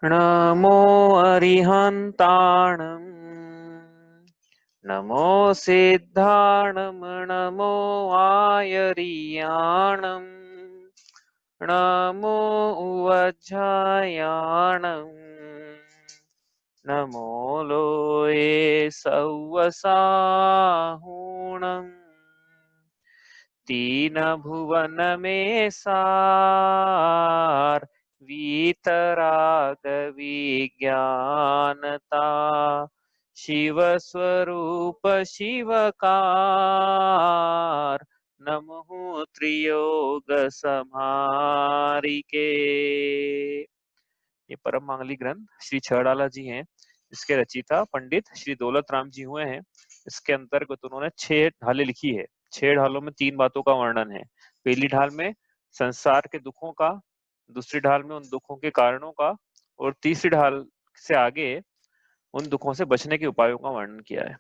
नमो अरिहन्ताणं नमो सिद्धाणं नमो आयर्याणं नमो उवज्झायाणं नमो लोये सव्वसाहुणम् तीन भुवन में सार वीतराग विज्ञानता शिव स्वरूप शिवकार नमो त्रियोग समारिके। ये परम मांगली ग्रंथ श्री छड़ाला जी हैं। इसके रचयिता पंडित श्री दौलत राम जी हुए हैं। इसके अंतर्गत उन्होंने 6 ढालें लिखी है। 6 ढालों में 3 बातों का वर्णन है। पहली ढाल में संसार के दुखों का, दूसरी ढाल में उन दुखों के कारणों का, और तीसरी ढाल से आगे उन दुखों से बचने के उपायों का वर्णन किया है।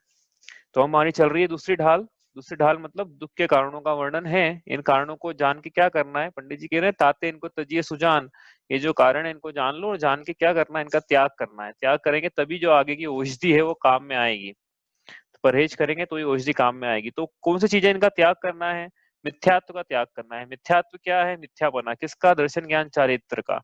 तो हमारी चल रही है दूसरी ढाल। दूसरी ढाल मतलब दुख के कारणों का वर्णन है। इन कारणों को जान के क्या करना है, पंडित जी कह रहे हैं ताते इनको तजिए सुजान। ये जो कारण है इनको जान लो और जान के क्या करना है, इनका त्याग करना है। त्याग करेंगे तभी जो आगे की औषधि है वो काम में आएगी। तो परहेज करेंगे तो ये औषधि काम में आएगी। तो कौन सी चीजें इनका त्याग करना है? मिथ्यात्व का त्याग करना है। मिथ्यात्व क्या है? मिथ्यापना किसका? दर्शन ज्ञान चारित्र का।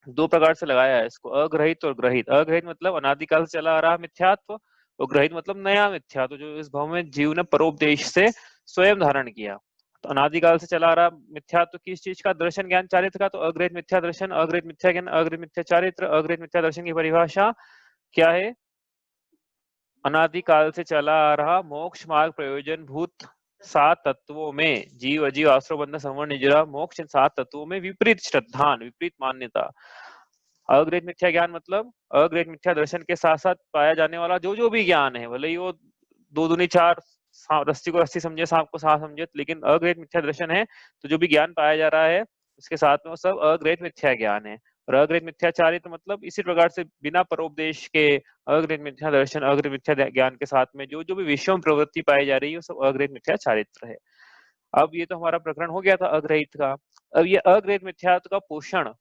2 प्रकार से लगाया है इसको, अग्रहित और ग्रहित। अग्रहित मतलब अनादिकाल से चला आ रहा मिथ्यात्व, और ग्रहित मतलब नया मिथ्यात्व जो इस भव में जीव ने परोपदेश से स्वयं धारण किया। तो अनादिकाल से चला आ रहा मिथ्यात्व किस चीज का? दर्शन ज्ञान चारित्र का। तो अग्रहित मिथ्या दर्शन, अग्रहित मिथ्या ज्ञान, अग्रहित मिथ्या चारित्र। अग्रहित मिथ्या दर्शन की परिभाषा क्या है? अनादिकाल से चला आ रहा मोक्ष मार्ग प्रयोजन भूत 7 तत्वों में जीव अजीव आश्रय बंधन संवरण निजरा मोक्ष, इन 7 तत्वों में विपरीत श्रद्धान, विपरीत मान्यता। अग्रहित मिथ्या ज्ञान मतलब अग्रहित मिथ्या दर्शन के साथ साथ पाया जाने वाला जो जो भी ज्ञान है, भले ही वो 2 दूनी 4, रस्सी को रस्सी समझे, सांप को सांप समझे, लेकिन अग्रहित मिथ्या दर्शन है तो जो भी ज्ञान पाया जा रहा है उसके साथ में वो सब अग्रहित मिथ्या ज्ञान है। और अग्रहित मिथ्याचारित मतलब इसी प्रकार से बिना परोपदेश के अग्रहित मिथ्या दर्शन, अग्रहित मिथ्या ज्ञान के साथ में जो जो भी विषयों में प्रवृत्ति पाई जा रही है वो सब अग्रहित मिथ्या चारित्र है। अब ये तो हमारा प्रकरण हो गया था अग्रहित का। अब ये अग्रहित मिथ्यात्व का पोषण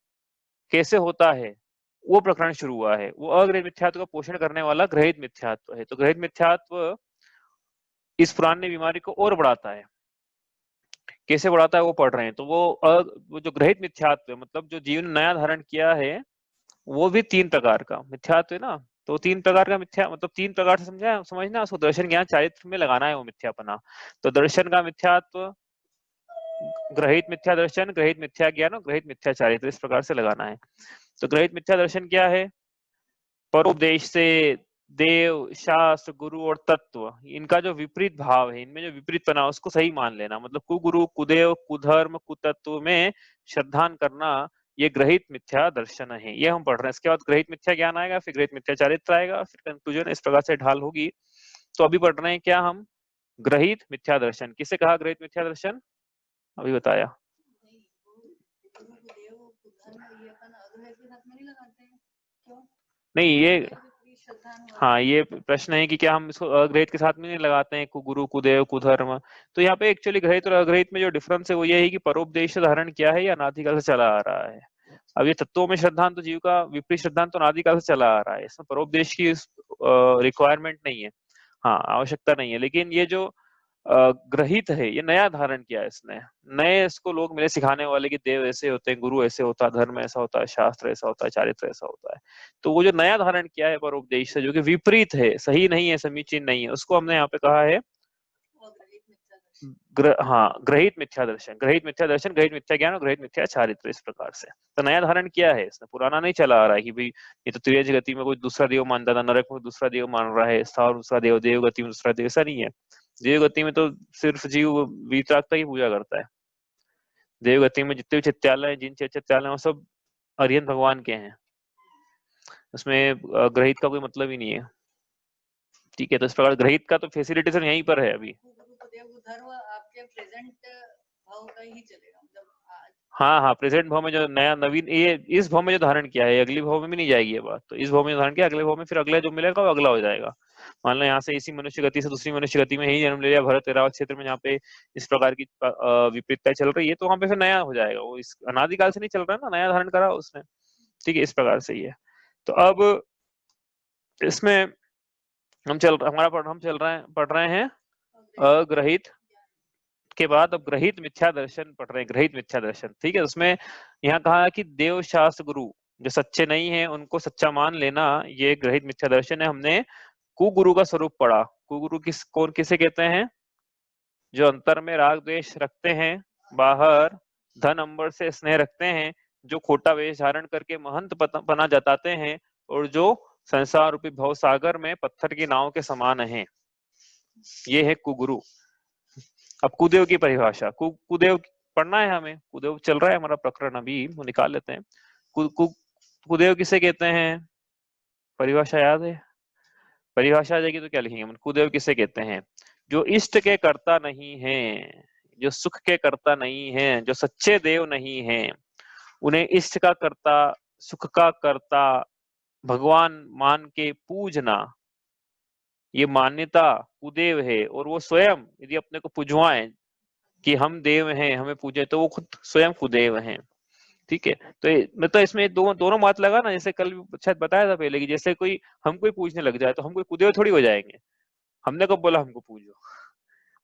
कैसे होता है वो प्रकरण शुरू हुआ है। वो अग्रहित मिथ्यात्व का पोषण करने वाला ग्रहित मिथ्यात्व है। तो ग्रहित मिथ्यात्व इस पुराने बीमारी को और बढ़ाता है। कैसे बढ़ाता है वो पढ़ रहे हैं। तो वो जो ग्रहित मिथ्यात्व है मतलब जो जीवन ने नया धारण किया है वो भी 3 प्रकार का मिथ्यात्व है ना। तो 3 प्रकार का मिथ्या मतलब 3 प्रकार से समझना उसको दर्शन ज्ञान चारित्र में लगाना है वो मिथ्यापना। तो दर्शन का मिथ्यात्व, ग्रहित मिथ्या दर्शन, ग्रहित मिथ्या ज्ञान और ग्रहित मिथ्या चारित्र, इस प्रकार से लगाना है। तो ग्रहित मिथ्या दर्शन क्या है? परोपदेश से देव, शास्त्र, गुरु और तत्व, इनका जो विपरीत भाव है, इनमें जो विपरीत पना उसको सही मान लेना। मतलब कुगुरु, कुदेव, कुधर्म, कुतत्व में श्रद्धान करना, ये ग्रहित मिथ्या दर्शन है। ये हम पढ़ रहे हैं। इसके बाद ग्रहित मिथ्या ज्ञान आएगा, फिर ग्रहित मिथ्या चारित्र आएगा, फिर कंक्लूजन, इस प्रकार से ढाल होगी। तो अभी पढ़ रहे हैं क्या हम? ग्रहित मिथ्या दर्शन। किसे कहा ग्रहित मिथ्या दर्शन? अभी बताया। नहीं ये, हाँ ये प्रश्न है कि क्या हम इसको अग्रहित के साथ में नहीं लगाते हैं, कुगुरु, कुदेव, कुधर्म। तो यहाँ पे एक्चुअली ग्रहित और अग्रहित में जो डिफरेंस है वो ये है कि परोपदेश धारण किया है या अनादिकाल से चला आ रहा है। अब ये तत्वों में श्रद्धांत तो जीव का विपरीत श्रद्धांत तो अनादिकाल से चला आ रहा है, इसमें परोपदेश की रिक्वायरमेंट नहीं है, हाँ आवश्यकता नहीं है। लेकिन ये जो ग्रहित है ये नया धारण किया है इसने। नए इसको लोग मिले सिखाने वाले कि देव ऐसे होते हैं, गुरु ऐसे होता है, धर्म ऐसा होता है, शास्त्र ऐसा होता है, चारित्र ऐसा होता है। तो वो जो नया धारण किया है परोपदेश से, जो कि विपरीत है, सही नहीं है, समीचीन नहीं है, उसको हमने यहाँ पे कहा है हाँ ग्रहित मिथ्या दर्शन। ग्रहित मिथ्या दर्शन, ग्रहित मिथ्या ज्ञान और ग्रहित मिथ्या चारित्र, इस प्रकार से। तो नया धारण किया है इसने, पुराना नहीं चला आ रहा है कि भाई ये तो त्रियज गति में कोई दूसरा देव मानता था, नरक में दूसरा देव मान रहा है, स्थावर दूसरा देव, देव गति में दूसरा देव, ऐसा नहीं है। देव गति में तो सिर्फ जीव वीतरागता की पूजा करता है। देव गति में जितने भी चित्यालय हैं, जिन चित्यालय वो सब अरिहंत भगवान के हैं, उसमें ग्रहित का कोई मतलब ही नहीं है। ठीक है, तो इस प्रकार ग्रहित का तो फैसिलिटी सिर्फ यहीं पर है अभी। हाँ हाँ, प्रेजेंट भाव में जो नया नवीन, ये इस भाव में जो धारण किया है अगली भाव में भी नहीं जाएगी ये बात। तो इस भाव में धारण किया, अगले भाव में फिर अगला जो मिलेगा वो अगला हो जाएगा। मान लो यहाँ से इसी मनुष्य गति से दूसरी मनुष्य गति में ही जन्म ले लिया भरत ऐरावत क्षेत्र में, जहाँ पे इस प्रकार की विपरीतता चल रही है, तो वहां पे फिर नया हो जाएगा। वो इस अनादिकाल से नहीं चल रहा है ना, नया धारण करा उसने। ठीक है, इस प्रकार से ही है। तो अब इसमें हम चल रहे हैं अग्रहित के बाद अब ग्रहित मिथ्या दर्शन पढ़ रहे हैं, ग्रहित मिथ्या दर्शन। ठीक है, उसमें यहाँ कहा कि देव शास्त्र गुरु जो सच्चे नहीं है उनको सच्चा मान लेना, ये ग्रहित मिथ्या दर्शन है। हमने कुगुरु का स्वरूप पढ़ा। कुगुरु किसे कहते हैं? जो अंतर में राग द्वेष रखते हैं, बाहर धन अंबर से स्नेह रखते हैं, जो खोटा वेश धारण करके महंत पना जताते हैं, और जो संसार रूपी भव सागर में पत्थर की नाव के समान है, ये है कुगुरु। अब कुदेव की परिभाषा, कुदेव पढ़ना है हमें, कुदेव चल रहा है हमारा प्रकरण, अभी वो निकाल लेते हैं। कुदेव किसे कहते हैं? परिभाषा याद है? परिभाषा आ जाएगी तो क्या लिखेंगे हम? कुदेव किसे कहते हैं? जो इष्ट के कर्ता नहीं है, जो सुख के कर्ता नहीं है, जो सच्चे देव नहीं है, उन्हें इष्ट का कर्ता, सुख का कर्ता, भगवान मान के पूजना, ये मान्यता कुदेव है। और वो स्वयं यदि अपने को पुजवाएं कि हम देव हैं, हमें पूजे, तो वो खुद स्वयं कुदेव हैं। ठीक है, तो मतलब इसमें दोनों बात लगा ना, जैसे कल शायद बताया था पहले कि जैसे कोई हमको ही पूजने लग जाए तो हम कोई कुदेव थोड़ी हो जाएंगे। हमने कब बोला हमको पूजो?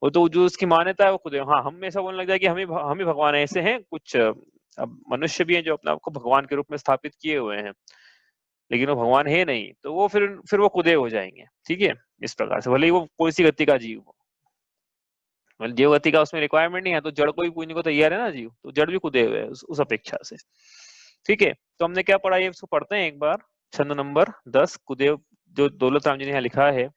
वो तो जो उसकी मान्यता है वो कुदेव। हाँ, हम ऐसा बोलने लग जाए कि हम ही भगवान है। ऐसे हैं कुछ अब मनुष्य भी हैं जो अपने आपको भगवान के रूप में स्थापित किए हुए हैं, लेकिन वो भगवान है नहीं, तो वो फिर वो कुदेव हो जाएंगे। ठीक है, इस प्रकार से भले ही वो कोई सी गति का जीव हो, मतलब जीव गति का उसमें रिक्वायरमेंट नहीं है, तो जड़ को भी पूजने को तैयार है ना जीव, तो जड़ भी कुदेव है उस अपेक्षा से। ठीक है, तो हमने क्या पढ़ा ये उसको पढ़ते हैं एक बार। छंद नंबर 10 कुदेव जो दौलत राम जी ने यहाँ लिखा है।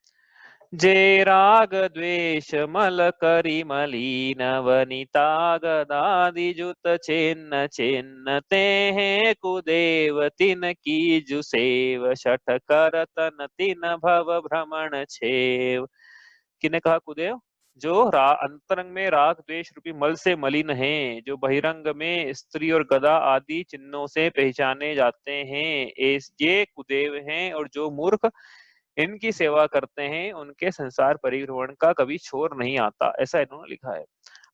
जे राग द्वेष मल करी मलीन वनिता गदादि जुत चिन्ह चिन्ह ते हैं कुदेव तिन की जुसेव शठ कर तन तिन भव भ्रमण छेव। किने कहा कुदेव? जो अंतरंग में राग द्वेष रूपी मल से मलिन हैं, जो बहिरंग में स्त्री और गदा आदि चिन्हों से पहचाने जाते हैं, ये कुदेव हैं। और जो मूर्ख इनकी सेवा करते हैं उनके संसार परिभ्रमण का कभी छोर नहीं आता, ऐसा इन्होंने लिखा है।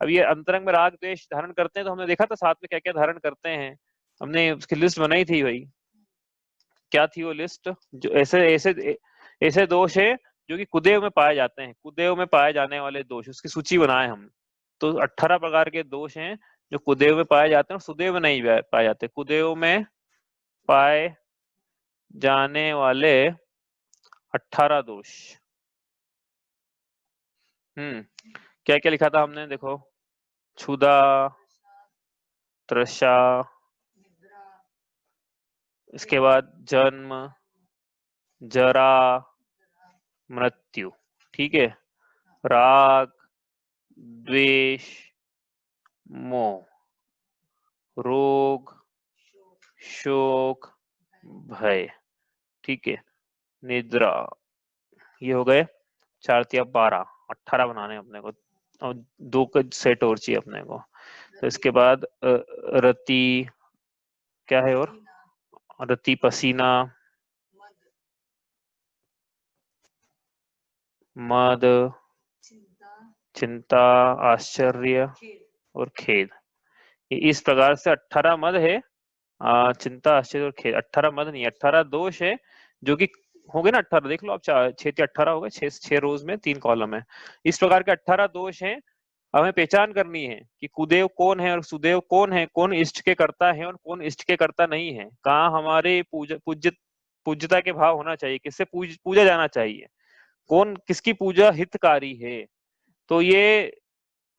अब ये अंतरंग में राग द्वेष धारण करते हैं, तो हमने देखा था साथ में क्या क्या धारण करते हैं, हमने उसकी लिस्ट बनाई थी भाई। क्या थी वो लिस्ट? जो ऐसे ऐसे ऐसे दोष है जो कि कुदेव में पाए जाते हैं, कुदेव में पाए जाने वाले दोष, उसकी सूची बनाए हम। तो 18 प्रकार के दोष हैं जो कुदेव में पाए जाते हैं और सुदेव में नहीं पाए जाते। कुदेव में पाए जाने वाले 18 दोष। क्या क्या लिखा था हमने? देखो, क्षुधा, तृषा, इसके बाद जन्म, जरा, मृत्यु। ठीक है, राग, द्वेष, मोह, रोग, शोक, भय। ठीक है, निद्रा। ये हो गए 4 या 12, 18 बनाने अपने को, और 2 का सेट और चाहिए अपने को। तो इसके बाद रति, क्या है और? रति, पसीना, मद, चिंता, आश्चर्य और खेद। इस प्रकार से 18 मद है, चिंता, आश्चर्य और खेद। 18 मद नहीं, 18 दोष है जो कि हो गए ना 18, देख लो आप, 6 या 18 हो गए, 6 रोज में 3 कॉलम है। इस प्रकार के 18 दोष हैं। हमें पहचान करनी है कि कुदेव कौन है और सुदेव कौन है, कौन इष्ट के करता है और कौन इष्ट के करता नहीं है, कहाँ हमारे पूज्यता के भाव होना चाहिए, किससे पूजा जाना चाहिए, कौन किसकी पूजा हितकारी है। तो ये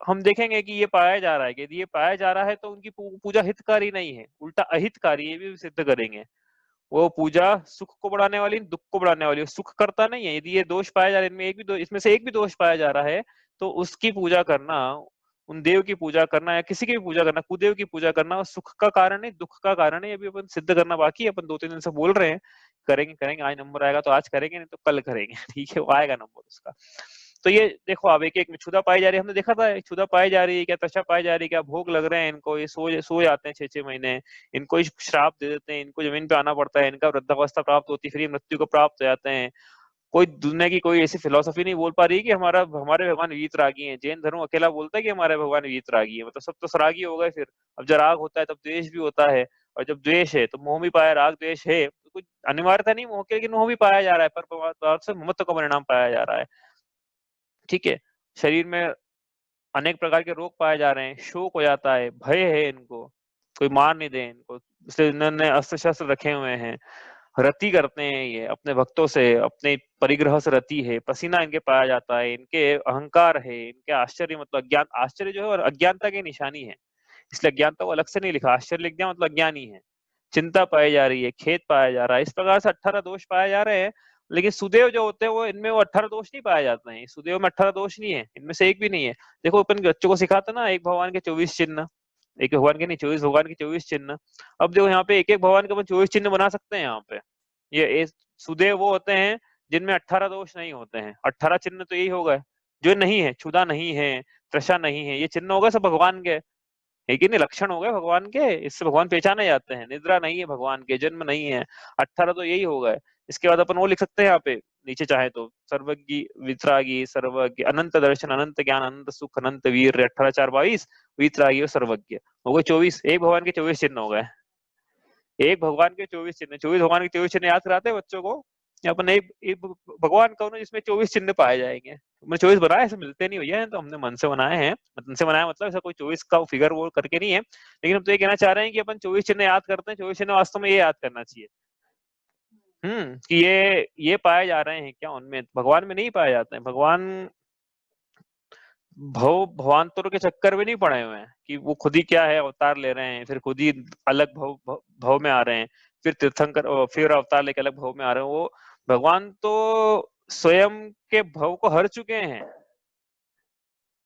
हम देखेंगे कि ये पाया जा रहा है कि यदि ये पाया जा रहा है तो उनकी पूजा हितकारी नहीं है, उल्टा अहितकारी, ये भी सिद्ध करेंगे। वो पूजा सुख को बढ़ाने वाली, दुख को बढ़ाने वाली, सुख करता नहीं है। यदि ये दोष पाया जा रहा है, इनमें एक भी इसमें से एक भी दोष पाया जा रहा है, तो उसकी पूजा करना, उन देव की पूजा करना या किसी की भी पूजा करना, कुदेव की पूजा करना सुख का कारण है, दुख का कारण है। ये भी अपन सिद्ध करना बाकी है, अपन 2-3 दिन से बोल रहे हैं, करेंगे आज नंबर आएगा तो आज करेंगे, नहीं तो कल करेंगे। ठीक है, वो आएगा नंबर उसका। तो ये देखो, अब एक एक में क्षुधा पाई जा रही है, हमने देखा था क्षुधा पाई जा रही है क्या, तृषा पाई जा रही है क्या, भोग लग रहे हैं इनको, ये सो जाते हैं 6-6 महीने, इनको श्राप दे देते हैं, इनको जमीन पे आना पड़ता है, इनका वृद्धावस्था प्राप्त होती है, फिर मृत्यु को प्राप्त हो जाते हैं। कोई दुनिया की कोई ऐसी फिलोसफी नहीं बोल पा रही कि हमारे भगवान वीतरागी हैं। जैन धर्म अकेला बोलता है कि हमारे भगवान वीतरागी है, मतलब सब तो सरागी हो गए फिर। अब जब राग होता है तब द्वेष भी होता है, और जब द्वेष है तो मोह भी पाया, राग द्वेष है तो कुछ अनिवार्यता नहीं मोह की, लेकिन मोह भी पाया जा रहा है, पर परमात्मा से ममत्व का परिणाम पाया जा रहा है। ठीक है, शरीर में अनेक प्रकार के रोग पाए जा रहे हैं, शोक हो जाता है, भय है इनको, कोई मार नहीं दे इनको, इसलिए इन्होंने अस्त्र शस्त्र रखे हुए हैं, रति करते हैं ये अपने भक्तों से, अपने परिग्रह से रति है, पसीना इनके पाया जाता है, इनके अहंकार है, इनके आश्चर्य मतलब अज्ञान, आश्चर्य जो है और अज्ञानता की निशानी है, इसलिए अज्ञानता को अलग से नहीं लिखा, आश्चर्य लिख दिया मतलब अज्ञानी है। चिंता पाई जा रही है, खेद पाया जा रहा है, इस प्रकार से 18 दोष पाए जा रहे हैं। लेकिन सुदेव जो होते हैं वो इनमें वो 18 दोष नहीं पाए जाते हैं, सुदेव में 18 दोष नहीं है, इनमें से एक भी नहीं है। देखो अपन बच्चों को सिखाते ना, एक भगवान के 24 चिन्ह, एक भगवान के नहीं 24 भगवान के 24 चिन्ह। अब देखो यहाँ पे एक एक भगवान के अपन 24 चिन्ह बना सकते हैं यहाँ पे। ये सुदेव वो होते हैं जिनमें 18 दोष नहीं होते हैं, 18 चिन्ह तो यही हो गए, जो नहीं है, क्षुधा नहीं है, तृषा नहीं है, ये चिन्ह हो गए सब भगवान के, लेकिन ये लक्षण हो गए भगवान के, इससे भगवान पहचाने जाते हैं। निद्रा नहीं है भगवान के, जन्म नहीं है, 18 तो यही हो गए। इसके बाद अपन वो लिख सकते हैं यहाँ पे नीचे चाहे तो, सर्वज्ञ वितरागी सर्वज्ञ अनंत दर्शन अनंत ज्ञान अनंत सुख अनंत वीर, 18 4 22 वितरागी और सर्वज्ञ हो गए 24, एक भगवान के 24 चिन्ह हो गए, एक भगवान के 24 चिन्ह, 24 भगवान के 24 चिन्ह याद कराते हैं बच्चों को, या अपन एक भगवान कहो ना जिसमें 24 चिन्ह पाए जाएंगे। मैं 24 बनाए, ऐसे मिलते नहीं भैया, तो हमने मन से बनाए हैं, मन से बनाया मतलब ऐसा कोई 24 का फिगर वो करके नहीं है, लेकिन हम तो ये कहना चाह रहे हैं कि अपन 24 चिन्ह याद करते हैं, 24 चिन्ह वास्तव में ये याद करना चाहिए कि ये पाए जा रहे हैं क्या उनमें, भगवान में नहीं पाए जाते हैं। भगवान भवांतरों के चक्कर में नहीं पड़े हुए हैं कि वो खुद ही क्या है अवतार ले रहे हैं, फिर खुद ही अलग भव में आ रहे हैं, फिर तीर्थंकर फिर अवतार लेके अलग भव में आ रहे हैं। वो भगवान तो स्वयं के भव को हर चुके हैं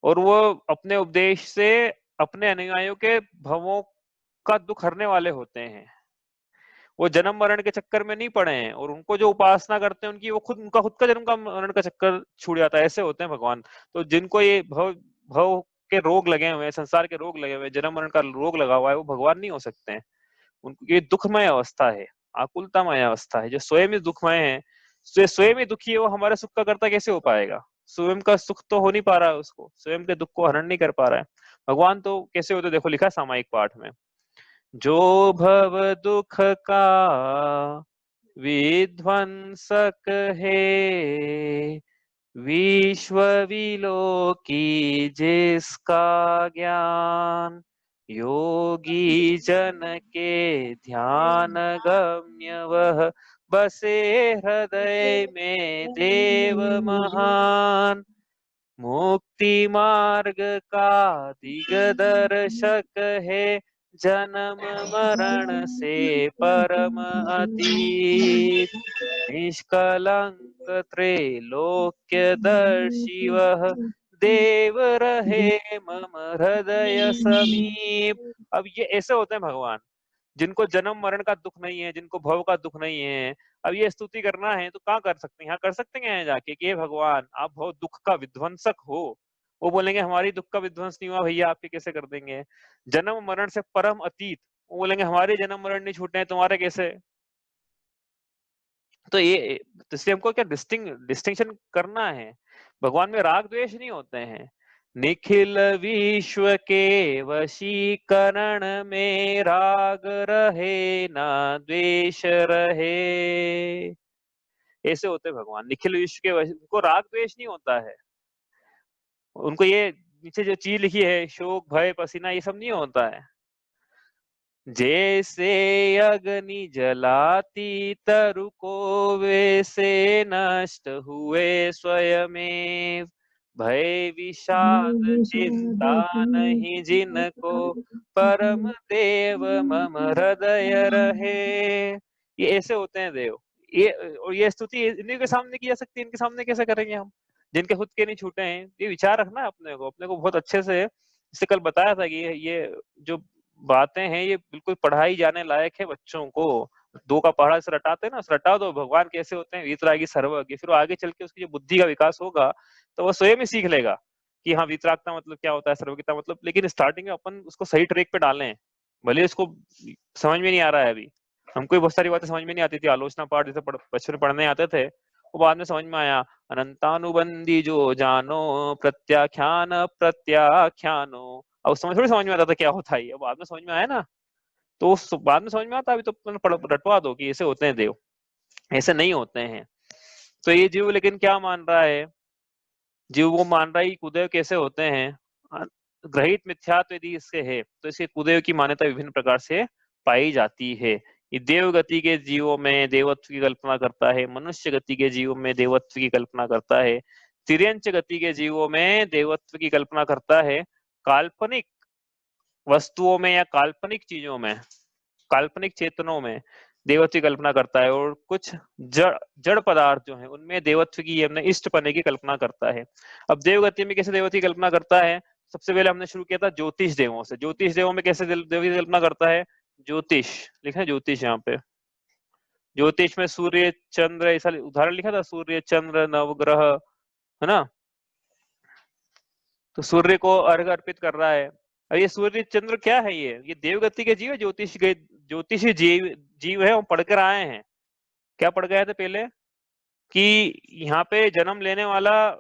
और वो अपने उपदेश से अपने अनुयायियों के भवों का दुख हरने वाले होते हैं। वो जन्म मरण के चक्कर में नहीं पड़े हैं, और उनको जो उपासना करते हैं उनकी वो उनका खुद का जन्म का मरण का चक्कर छूट जाता है, ऐसे होते हैं भगवान। तो जिनको ये भव भव के रोग लगे हुए हैं, संसार के रोग लगे हुए हैं, जन्म मरण का रोग लगा हुआ है, वो भगवान नहीं हो सकते हैं। उनको ये दुखमय अवस्था है, आकुलतामय अवस्था है, जो स्वयं ही दुखमय है, स्वयं ही दुखी है, वो हमारे सुख का कर्ता कैसे हो पाएगा? स्वयं का सुख तो हो नहीं पा रहा है, उसको स्वयं के दुख को हरण नहीं कर पा रहा है। भगवान तो कैसे होते, देखो लिखा सामायिक पाठ में, जो भव दुख का विध्वंसक है, विश्व विलोकी जिसका ज्ञान, योगी जन के ध्यान गम्य वह, बसे हृदय में देव महान, मुक्ति मार्ग का दिग्दर्शक है, जन्म मरण से परम अतीत, निष्कलंक त्रैलोक्य दर्शी वह, देव रहे मम हृदय समीप। अब ये ऐसे होते हैं भगवान जिनको जन्म मरण का दुख नहीं है, जिनको भव का दुख नहीं है। अब ये स्तुति करना है तो कहाँ कर सकते हैं, यहाँ कर सकते हैं जाके कि भगवान आप बहुत दुख का विध्वंसक हो। वो बोलेंगे हमारी दुख का विध्वंस नहीं हुआ भैया, आपके कैसे कर देंगे? जन्म मरण से परम अतीत, वो बोलेंगे हमारे जन्म मरण नहीं छूटे हैं, तुम्हारे कैसे? तो ये इसलिए हमको क्या डिस्टिंक्शन करना है, भगवान में राग द्वेष नहीं होते हैं। निखिल विश्व के वशीकरण में राग रहे ना द्वेष रहे, ऐसे होते भगवान। निखिल विश्व के उनको राग द्वेष नहीं होता है, उनको ये नीचे जो चीज लिखी है शोक भय पसीना ये सब नहीं होता है। जैसे अग्नि जलाती तरु को वैसे नष्ट हुए स्वयमेव, भय विषाद चिंता नहीं जिनको, परम देव मम हृदय रहे। ये ऐसे होते हैं देव। ये और ये स्तुति इन्हीं के सामने की जा सकती है, इनके सामने कैसे करेंगे हम जिनके खुद के नहीं छूटे हैं? ये विचार रखना है अपने को बहुत अच्छे से। इससे कल बताया था कि ये जो बातें हैं ये बिल्कुल पढ़ाई जाने लायक है बच्चों को। दो का पहाड़ा से रटाते हैं ना, रटा दो भगवान कैसे होते हैं, वीतरागी सर्वज्ञ, फिर आगे चल के उसकी जो बुद्धि का विकास होगा तो वो स्वयं ही सीख लेगा कि हाँ वीतरागता मतलब क्या होता है, सर्वज्ञता मतलब। लेकिन स्टार्टिंग में अपन उसको सही ट्रैक पे डालें, भले उसको समझ में नहीं आ रहा है अभी। हमको बहुत सारी बातें समझ में नहीं आती थी, आलोचना पाठ जैसे बचपन पढ़ने आते थे, वो बाद में समझ में आया। अनंतानुबंधी जो जानो, प्रत्याख्यान प्रत्याख्यानो। अब उस समय थोड़ी समझ में आता था क्या होता है, अब बाद में समझ में आया ना। तो बाद में समझ में आता, अभी तो रटवा दो कि ऐसे होते हैं देव, ऐसे नहीं होते हैं। तो ये जीव लेकिन क्या मान रहा है, जीव वो मान रहा है कि कुदेव कैसे होते हैं, ग्रहित मिथ्यात्व यदि इससे है तो इसके कुदेव की मान्यता विभिन्न प्रकार से पाई जाती है। ये देव गति के जीवों में देवत्व की कल्पना करता है, मनुष्य गति के जीवों में देवत्व की कल्पना करता है, तिर्यंच गति के जीवों में देवत्व की कल्पना करता है, काल्पनिक वस्तुओं में या काल्पनिक चीजों में, काल्पनिक चेतनों में देवत्व की कल्पना करता है, और कुछ जड़ जड़ पदार्थ जो है उनमें देवत्व की अपने इष्टपने की कल्पना करता है। अब देवगति में कैसे देवत्व की कल्पना करता है, सबसे पहले हमने शुरू किया था ज्योतिष देवों से। ज्योतिष देवों में कैसे देव की कल्पना करता है, ज्योतिष लिखा है, ज्योतिष यहाँ पे, ज्योतिष में सूर्य चंद्र, ऐसा उदाहरण लिखा था, सूर्य चंद्र नवग्रह, है ना। तो सूर्य को अर्घ अर्पित कर रहा है। अब ये सूर्य चंद्र क्या है, ये देवगति के जीव है, ज्योतिषी जीव है। हम पढ़ कर आए हैं, क्या पढ़ गए थे पहले, कि यहाँ पे जन्म लेने वाला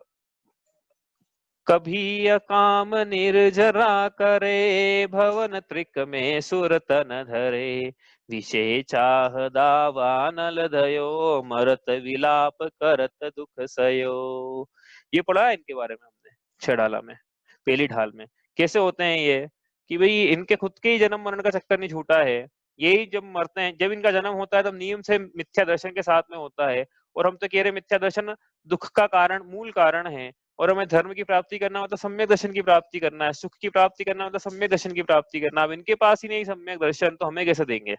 कभी अकाम निर्जरा करे, भवन त्रिक में सुरतन धरे, विषय चाह दावानल दयो, मरत विलाप करत दुख सयो। ये पढ़ा है इनके बारे में हमने छेड़ाला में, पहली ढाल में। कैसे होते हैं ये, कि भाई इनके खुद के ही जन्म मरण का चक्कर नहीं छूटा है, यही जब मरते हैं, जब इनका जन्म होता है तब नियम से मिथ्या दर्शन के साथ में होता है। और हम तो कह रहे मिथ्या दर्शन दुख का कारण, मूल कारण है, और हमें धर्म की प्राप्ति करना मतलब सम्यक दर्शन की प्राप्ति करना है, सुख की प्राप्ति करना मतलब सम्यक दर्शन की प्राप्ति करना। अब इनके पास ही नहीं सम्यक दर्शन, तो हमें कैसे देंगे।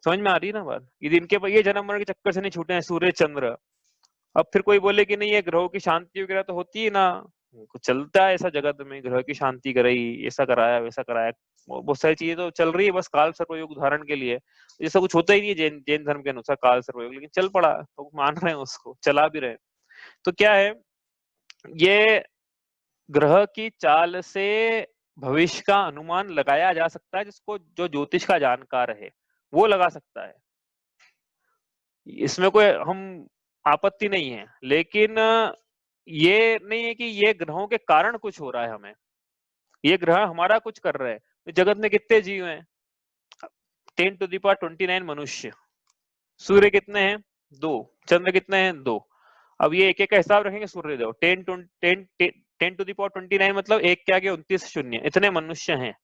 समझ में आ रही है ना बात, यदि इनके ये जन्म मरण के चक्कर से नहीं छूटे हैं सूर्य चंद्र। अब फिर कोई बोले कि नहीं ये ग्रहों की शांति वगैरह तो होती है ना, चलता है ऐसा जगत में, ग्रह की शांति कराई, ऐसा कराया वैसा कराया, बहुत सारी चीजें तो चल रही है, बस काल सर्वयोग उदाहरण के लिए। ऐसा कुछ होता ही नहीं है जैन जैन धर्म के अनुसार काल सर्वयोग, लेकिन चल पड़ा तो मान रहे हैं उसको, चला भी रहे। तो क्या है, ये ग्रह की चाल से भविष्य का अनुमान लगाया जा सकता है, जिसको जो ज्योतिष का जानकार है वो लगा सकता है, इसमें कोई हम आपत्ति नहीं है। लेकिन ये नहीं है कि ये ग्रहों के कारण कुछ हो रहा है हमें, ये ग्रह हमारा कुछ कर रहे हैं। तो जगत में कितने जीव हैं, 10⁻29 मनुष्य, सूर्य कितने हैं 2, चंद्र कितने हैं 2। अब ये एक एक का हिसाब रखेंगे, सूर्य देव 10⁻29 मतलब एक क्या के 29 शून्य, इतने मनुष्य हैं।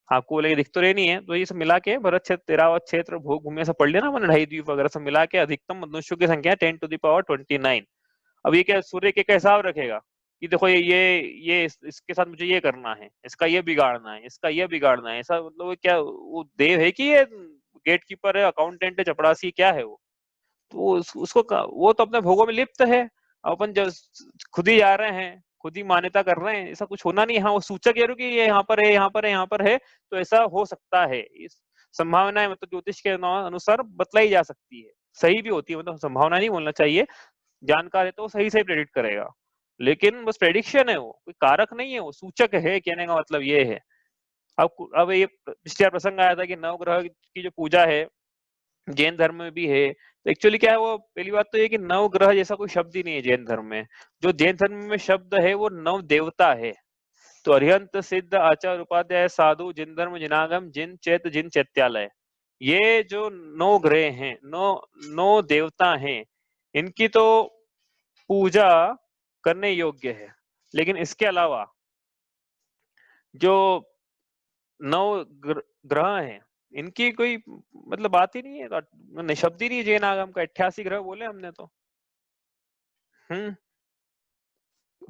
आपको बोले दिख तो रहे नहीं है, तो ये सब मिला के भरत क्षेत्र, तेरावत क्षेत्र, भोग भूमि सब पढ़ लिया ना मैंने, 2.5 द्वीप वगैरह सब मिला के अधिकतम मनुष्यों की संख्या 10⁻29। अब ये क्या सूर्य के हिसाब रखेगा कि देखो ये इसके साथ मुझे ये करना है, इसका ये बिगाड़ना है, इसका ये बिगाड़ना है, ऐसा मतलब क्या वो देव है कि ये गेट कीपर है, अकाउंटेंट है, चपरासी, क्या है वो। तो उसको वो तो अपने भोगों में लिप्त है, अपन जो खुद ही जा रहे हैं, खुद ही मान्यता कर रहे हैं, ऐसा कुछ होना नहीं। हाँ वो सूचक कह रहे कि ये यहाँ पर है, यहाँ पर है, यहाँ पर है, तो ऐसा हो सकता है। इस संभावनाएं मतलब ज्योतिष के अनुसार बतलाई जा सकती है, सही भी होती है, मतलब संभावना नहीं बोलना चाहिए, जानकार है तो सही से प्रेडिक्ट करेगा, लेकिन बस प्रेडिक्शन है, वो कोई कारक नहीं है, वो सूचक है, कहने का मतलब ये है। अब ये पिछले प्रसंग आया था कि नवग्रह की जो पूजा है जैन धर्म में भी है, तो एक्चुअली क्या है, वो पहली बात तो ये कि नवग्रह जैसा कोई शब्द ही नहीं है जैन धर्म में। जो जैन धर्म में शब्द है वो नव देवता है। तो अरिहंत सिद्ध आचार्य उपाध्याय साधु जिन धर्म जिनागम जिन चैत जिन चैत्यालय, ये जो 9 ग्रह हैं, 9 देवता हैं, इनकी तो पूजा करने योग्य है। लेकिन इसके अलावा जो 9 ग्रह हैं, इनकी कोई मतलब बात ही नहीं है, शब्द ही नहीं है जैन आगम का। 88 ग्रह बोले हमने तो।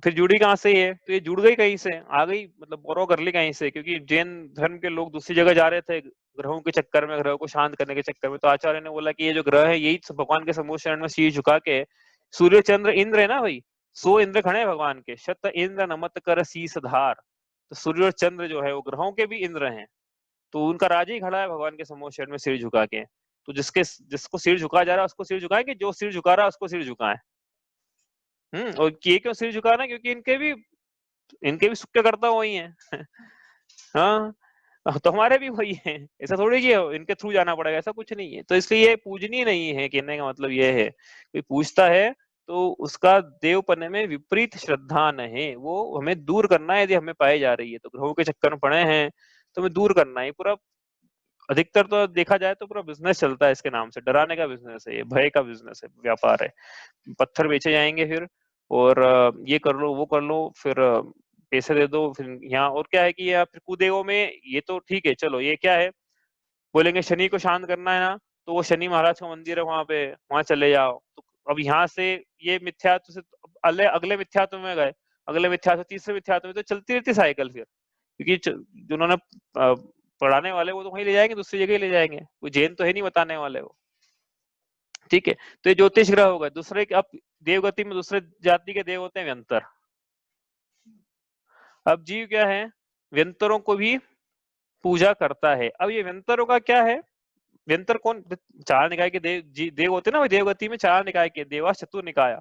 फिर जुड़ी कहाँ से है, तो ये जुड़ गई कहीं से, आ गई मतलब बोरो कर ली कहीं से, क्योंकि जैन धर्म के लोग दूसरी जगह जा रहे थे ग्रहों के चक्कर में, ग्रहों को शांत करने के चक्कर में। तो आचार्य ने बोला कि ये जो ग्रह है यही भगवान के समूह शरण में शीश झुका के, सूर्य चंद्र इंद्र है ना भाई, 100 इंद्र खड़े हैं भगवान के, शत इंद्र नमत कर शीस धार। तो सूर्य और चंद्र जो है वो ग्रहों के भी इंद्र हैं, तो उनका राज ही खड़ा है भगवान के समूह शरण में सिर झुका के। तो जिसको सिर झुका जा रहा है उसको सिर झुकाएंगे, जो सिर झुका रहा है उसको सिर झुकाए। और ये क्यों सिर झुकाना, क्योंकि इनके भी सुख के करता वही है। हाँ, तो हमारे भी वही है, ऐसा थोड़ी कि इनके थ्रू जाना पड़ेगा, ऐसा कुछ नहीं है। तो इसलिए ये पूजनीय नहीं है, कहने का मतलब ये है, कोई पूछता है तो उसका देवपने में विपरीत श्रद्धा न है, वो हमें दूर करना है यदि हमें पाई जा रही है। तो ग्रहों के चक्कर में पड़े हैं तुम्हें दूर करना है। पूरा अधिकतर तो देखा जाए तो पूरा बिजनेस चलता है इसके नाम से, डराने का बिजनेस है, ये भय का बिजनेस है, व्यापार है। पत्थर बेचे जाएंगे फिर, और ये कर लो वो कर लो, फिर पैसे दे दो, फिर यहाँ और क्या है कि या फिर कुदेगो में ये तो ठीक है, चलो ये क्या है, बोलेंगे शनि को शांत करना है ना, तो वो शनि महाराज का मंदिर है वहां पे, वहां चले जाओ। तो अब यहाँ से ये मिथ्यात्व से अगले मिथ्यात्व में गए, अगले मिथ्यात्व, तीसरे मिथ्यात्व में, तो चलती रहती साइकिल फिर, क्योंकि जो उन्होंने पढ़ाने वाले वो तो वहीं ले जाएंगे, दूसरी जगह ले जाएंगे, कोई जैन तो है नहीं बताने वाले वो। ठीक है, तो ये ज्योतिष ग्रह हो गए। दूसरे अब देवगति में दूसरे जाति के देव होते हैं व्यंतर। अब जीव क्या है, व्यंतरों को भी पूजा करता है। अब ये व्यंतरों का क्या है, व्यंतर कौन, चार निकाय के देव होते ना, देवगति में चार निकाय के देवा चतुर निकाय,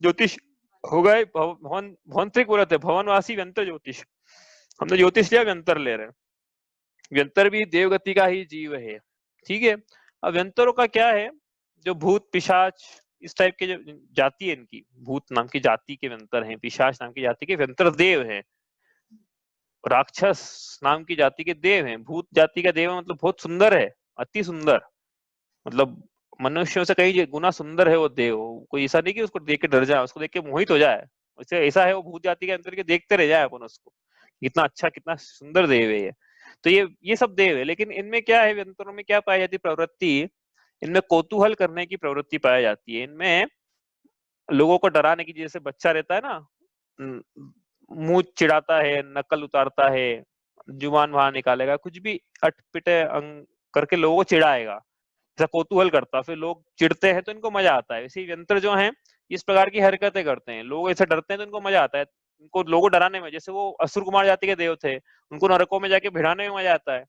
ज्योतिष हो गए भवन, भवंत्रिक बोलते हैं, भवनवासी व्यंतर ज्योतिष, हमने ज्योतिष लिया, व्यंतर ले रहे हैं। व्यंतर भी देवगति का ही जीव है। ठीक है, अब व्यंतरों का क्या है, जो भूत पिशाच इस टाइप के जो जाति है इनकी, भूत नाम की जाति के व्यंतर हैं, पिशाच नाम की जाति के व्यंतर देव हैं, राक्षस नाम की जाति के देव हैं। भूत जाति का देव मतलब बहुत सुंदर है, अति सुंदर, मतलब मनुष्यों से कई गुना सुंदर है वो देव। कोई ऐसा नहीं कि उसको देख के डर जाए, उसको देख के मोहित हो जाए, वैसे ऐसा है वो भूत जाति के अंदर के, देखते रह जाए अपन उसको, कितना अच्छा कितना सुंदर देव है ये। तो ये सब देव है, लेकिन इनमें क्या है, व्यंतरों में क्या पाई जाती है प्रवृत्ति, इनमें कौतूहल करने की प्रवृत्ति पाई जाती है। इनमें लोगों को डराने की, जैसे बच्चा रहता है ना, मुंह चिढ़ाता है, नकल उतारता है, जुबान बाहर निकालेगा, कुछ भी अटपिटे अंग करके लोगों को चिढ़ाएगा, ऐसा कौतूहल करता, फिर लोग चिढ़ते हैं तो इनको मजा आता है। वैसे व्यंतर जो है इस प्रकार की हरकतें करते हैं, लोग ऐसे डरते हैं तो इनको मजा आता है, इनको लोगों डराने में, जैसे वो असुर कुमार जाति के देव थे, उनको नरकों में जाके भिड़ाने में मजा आता है,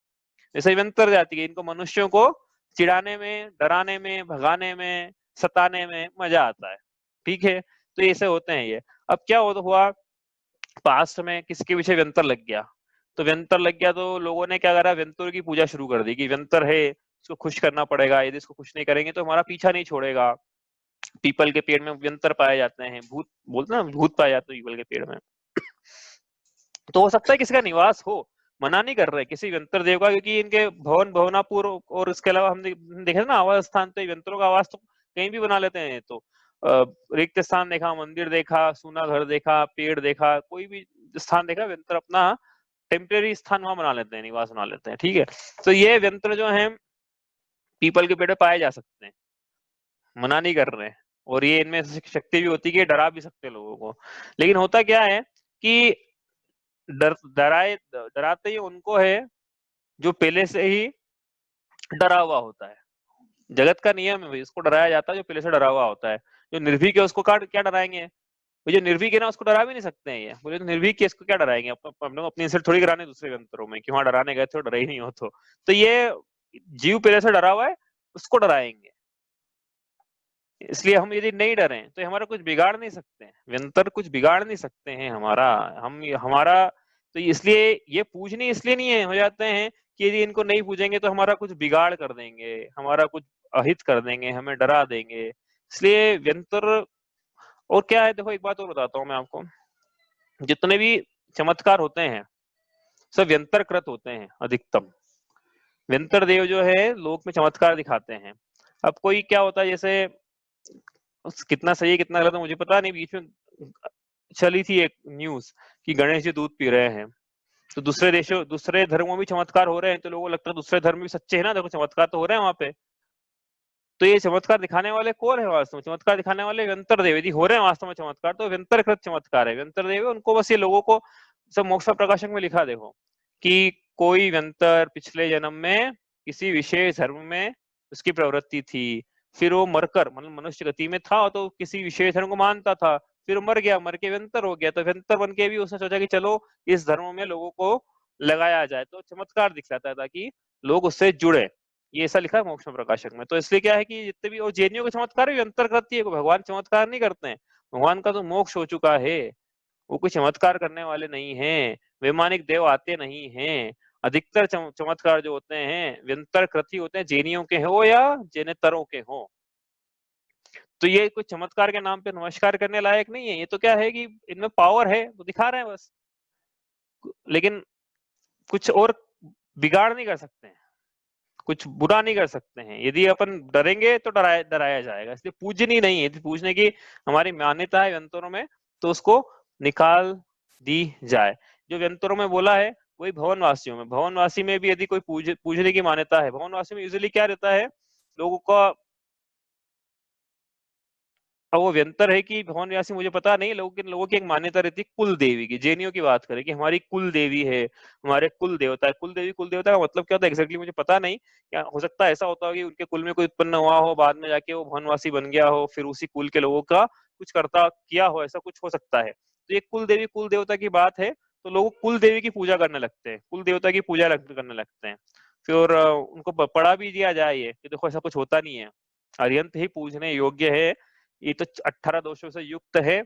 वैसे व्यंतर जाति के इनको मनुष्यों को चिढ़ाने में, डराने में, भगाने में, सताने में मजा आता है। ठीक है, तो ऐसे होते हैं ये। अब क्या हुआ, पास्ट में किसी के पीछे व्यंतर लग गया, तो व्यंतर लग गया तो लोगों ने क्या करा, व्यंतर की पूजा शुरू कर दी कि व्यंतर है, इसको खुश करना पड़ेगा, यदि इसको खुश नहीं करेंगे तो हमारा पीछा नहीं छोड़ेगा। पीपल के पेड़ में व्यंतर पाए जाते हैं, भूत बोलते ना, भूत पाए जाते हैं पीपल के पेड़ में। तो हो सकता है किसी का निवास हो, मना नहीं कर रहे किसी व्यंतर देव का, क्योंकि इनके भवन भवनापुर और इसके अलावा हम देखे ना आवास स्थान, तो व्यंतरों का आवास तो कहीं भी बना लेते हैं। तो रिक्त स्थान देखा, मंदिर देखा, सूना घर देखा, पेड़ देखा, कोई भी स्थान देखा, व्यंतर अपना टेम्परेरी स्थान वहां बना लेते हैं, निवास बना लेते हैं। ठीक है, तो ये व्यंतर जो है पीपल के पेड़ पाए जा सकते हैं, मना नहीं कर रहे हैं, और ये इनमें शक्ति भी होती है कि डरा भी सकते हैं लोगों को। लेकिन होता क्या है कि डराते ही उनको है जो पहले से ही डरा हुआ होता है। जगत का नियम है, इसको डराया जाता है जो पहले से डरा हुआ होता है। जो निर्भीक है उसको क्या डराएंगे, जो निर्भीक है ना उसको डरा भी नहीं सकते हैं ये, बोले तो निर्भीक है इसको क्या डराएंगे, हम लोग अपनी इंसल्ट थोड़ी कराने दूसरे व्यंतरों में कि वहां डराने गए थे और डरे ही नहीं हो। तो ये जीव पहले से डरा हुआ है, उसको डराएंगे। इसलिए हम यदि नहीं डरे तो हमारा कुछ बिगाड़ नहीं सकते हैं, व्यंतर कुछ बिगाड़ नहीं सकते हैं हमारा, हमारा। तो इसलिए ये पूजने इसलिए नहीं है हो जाते हैं कि यदि इनको नहीं पूजेंगे तो हमारा कुछ बिगाड़ कर देंगे, हमारा कुछ अहित कर देंगे, हमें डरा देंगे, इसलिए व्यंतर। और क्या है, देखो एक बात और बताता हूँ मैं आपको, जितने भी चमत्कार होते हैं सब व्यंतरकृत होते हैं अधिकतम। व्यंतर देव जो है लोक में चमत्कार दिखाते हैं। अब कोई क्या होता है, जैसे कितना सही है कितना गलत है मुझे पता नहीं, बीच में चली थी एक न्यूज कि गणेश जी दूध पी रहे हैं, तो दूसरे देशों दूसरे धर्मों में चमत्कार हो रहे हैं, तो लोगों को लगता है दूसरे धर्म भी सच्चे हैं ना, देखो चमत्कार तो हो रहे हैं वहां पे। तो ये चमत्कार दिखाने वाले कौन है वास्तव में, चमत्कार दिखाने वाले व्यंतर देव। यदि हो रहे हैं वास्तव में चमत्कार तो व्यंतरकृत चमत्कार है, व्यंतर देव है, उनको बस ये लोगों को सब मोक्ष प्रकाशक में लिखा देखो कि कोई व्यंतर पिछले जन्म में किसी विशेष धर्म में उसकी प्रवृत्ति थी, फिर वो मरकर मतलब मनुष्य गति में था तो किसी विशेष धर्म को मानता था, फिर मर गया, मर के व्यंतर हो गया, तो व्यंतर बन के भी उसने सोचा कि चलो इस धर्म में लोगों को लगाया जाए, तो चमत्कार दिखलाता है ताकि लोग उससे जुड़े। ये ऐसा लिखा है मोक्ष प्रकाशक में। तो इसलिए क्या है कि जितने भी और जैनियों के चमत्कार भी अंतर करती है, भगवान चमत्कार नहीं करते हैं, भगवान का तो मोक्ष हो चुका है, वो कोई चमत्कार करने वाले नहीं हैं, वैमानिक देव आते नहीं हैं। अधिकतर चमत्कार जो होते हैं व्यंतर कृति होते हैं, जैनियों के हो या जैनेतरों के हो। तो ये कुछ चमत्कार के नाम पे नमस्कार करने लायक नहीं है, ये तो क्या है कि इनमें पावर है तो दिखा रहे हैं बस। लेकिन कुछ और बिगाड़ नहीं कर सकते हैं, कुछ बुरा नहीं कर सकते हैं। यदि अपन डरेंगे तो डराया जाएगा, इसलिए पूजनी नहीं है। यदि पूजने की हमारी मान्यता है व्यंतरों में तो उसको निकाल दी जाए। जो व्यंतरों में बोला है वही भवनवासियों में, भवनवासी में भी यदि कोई पूजने की मान्यता है, भवनवासी में यूजुअली क्या रहता है, लोगों का, अब वो व्यंतर है कि भवनवासी मुझे पता नहीं, लोगों की एक मान्यता रहती है कुल देवी की। जैनियों की बात करें कि हमारी कुल देवी है, हमारे कुल देवता है। कुल देवी, कुल देवता का मतलब क्या होता है एग्जैक्टली मुझे पता नहीं। क्या हो सकता है ऐसा होता हो कि उनके कुल में कोई उत्पन्न हुआ हो, बाद में जाके वो भवनवासी बन गया हो, फिर उसी कुल के लोगों का कुछ करता किया हो, ऐसा कुछ हो सकता है। तो ये कुल देवी कुल देवता की बात है, तो लोग कुल देवी की पूजा करने लगते हैं, कुल देवता की पूजा करने लगते हैं। फिर उनको पढ़ा भी दिया जाए ये कि देखो ऐसा कुछ होता नहीं है, अरिहंत ही पूजने योग्य है, ये तो 18 दोषों से युक्त है,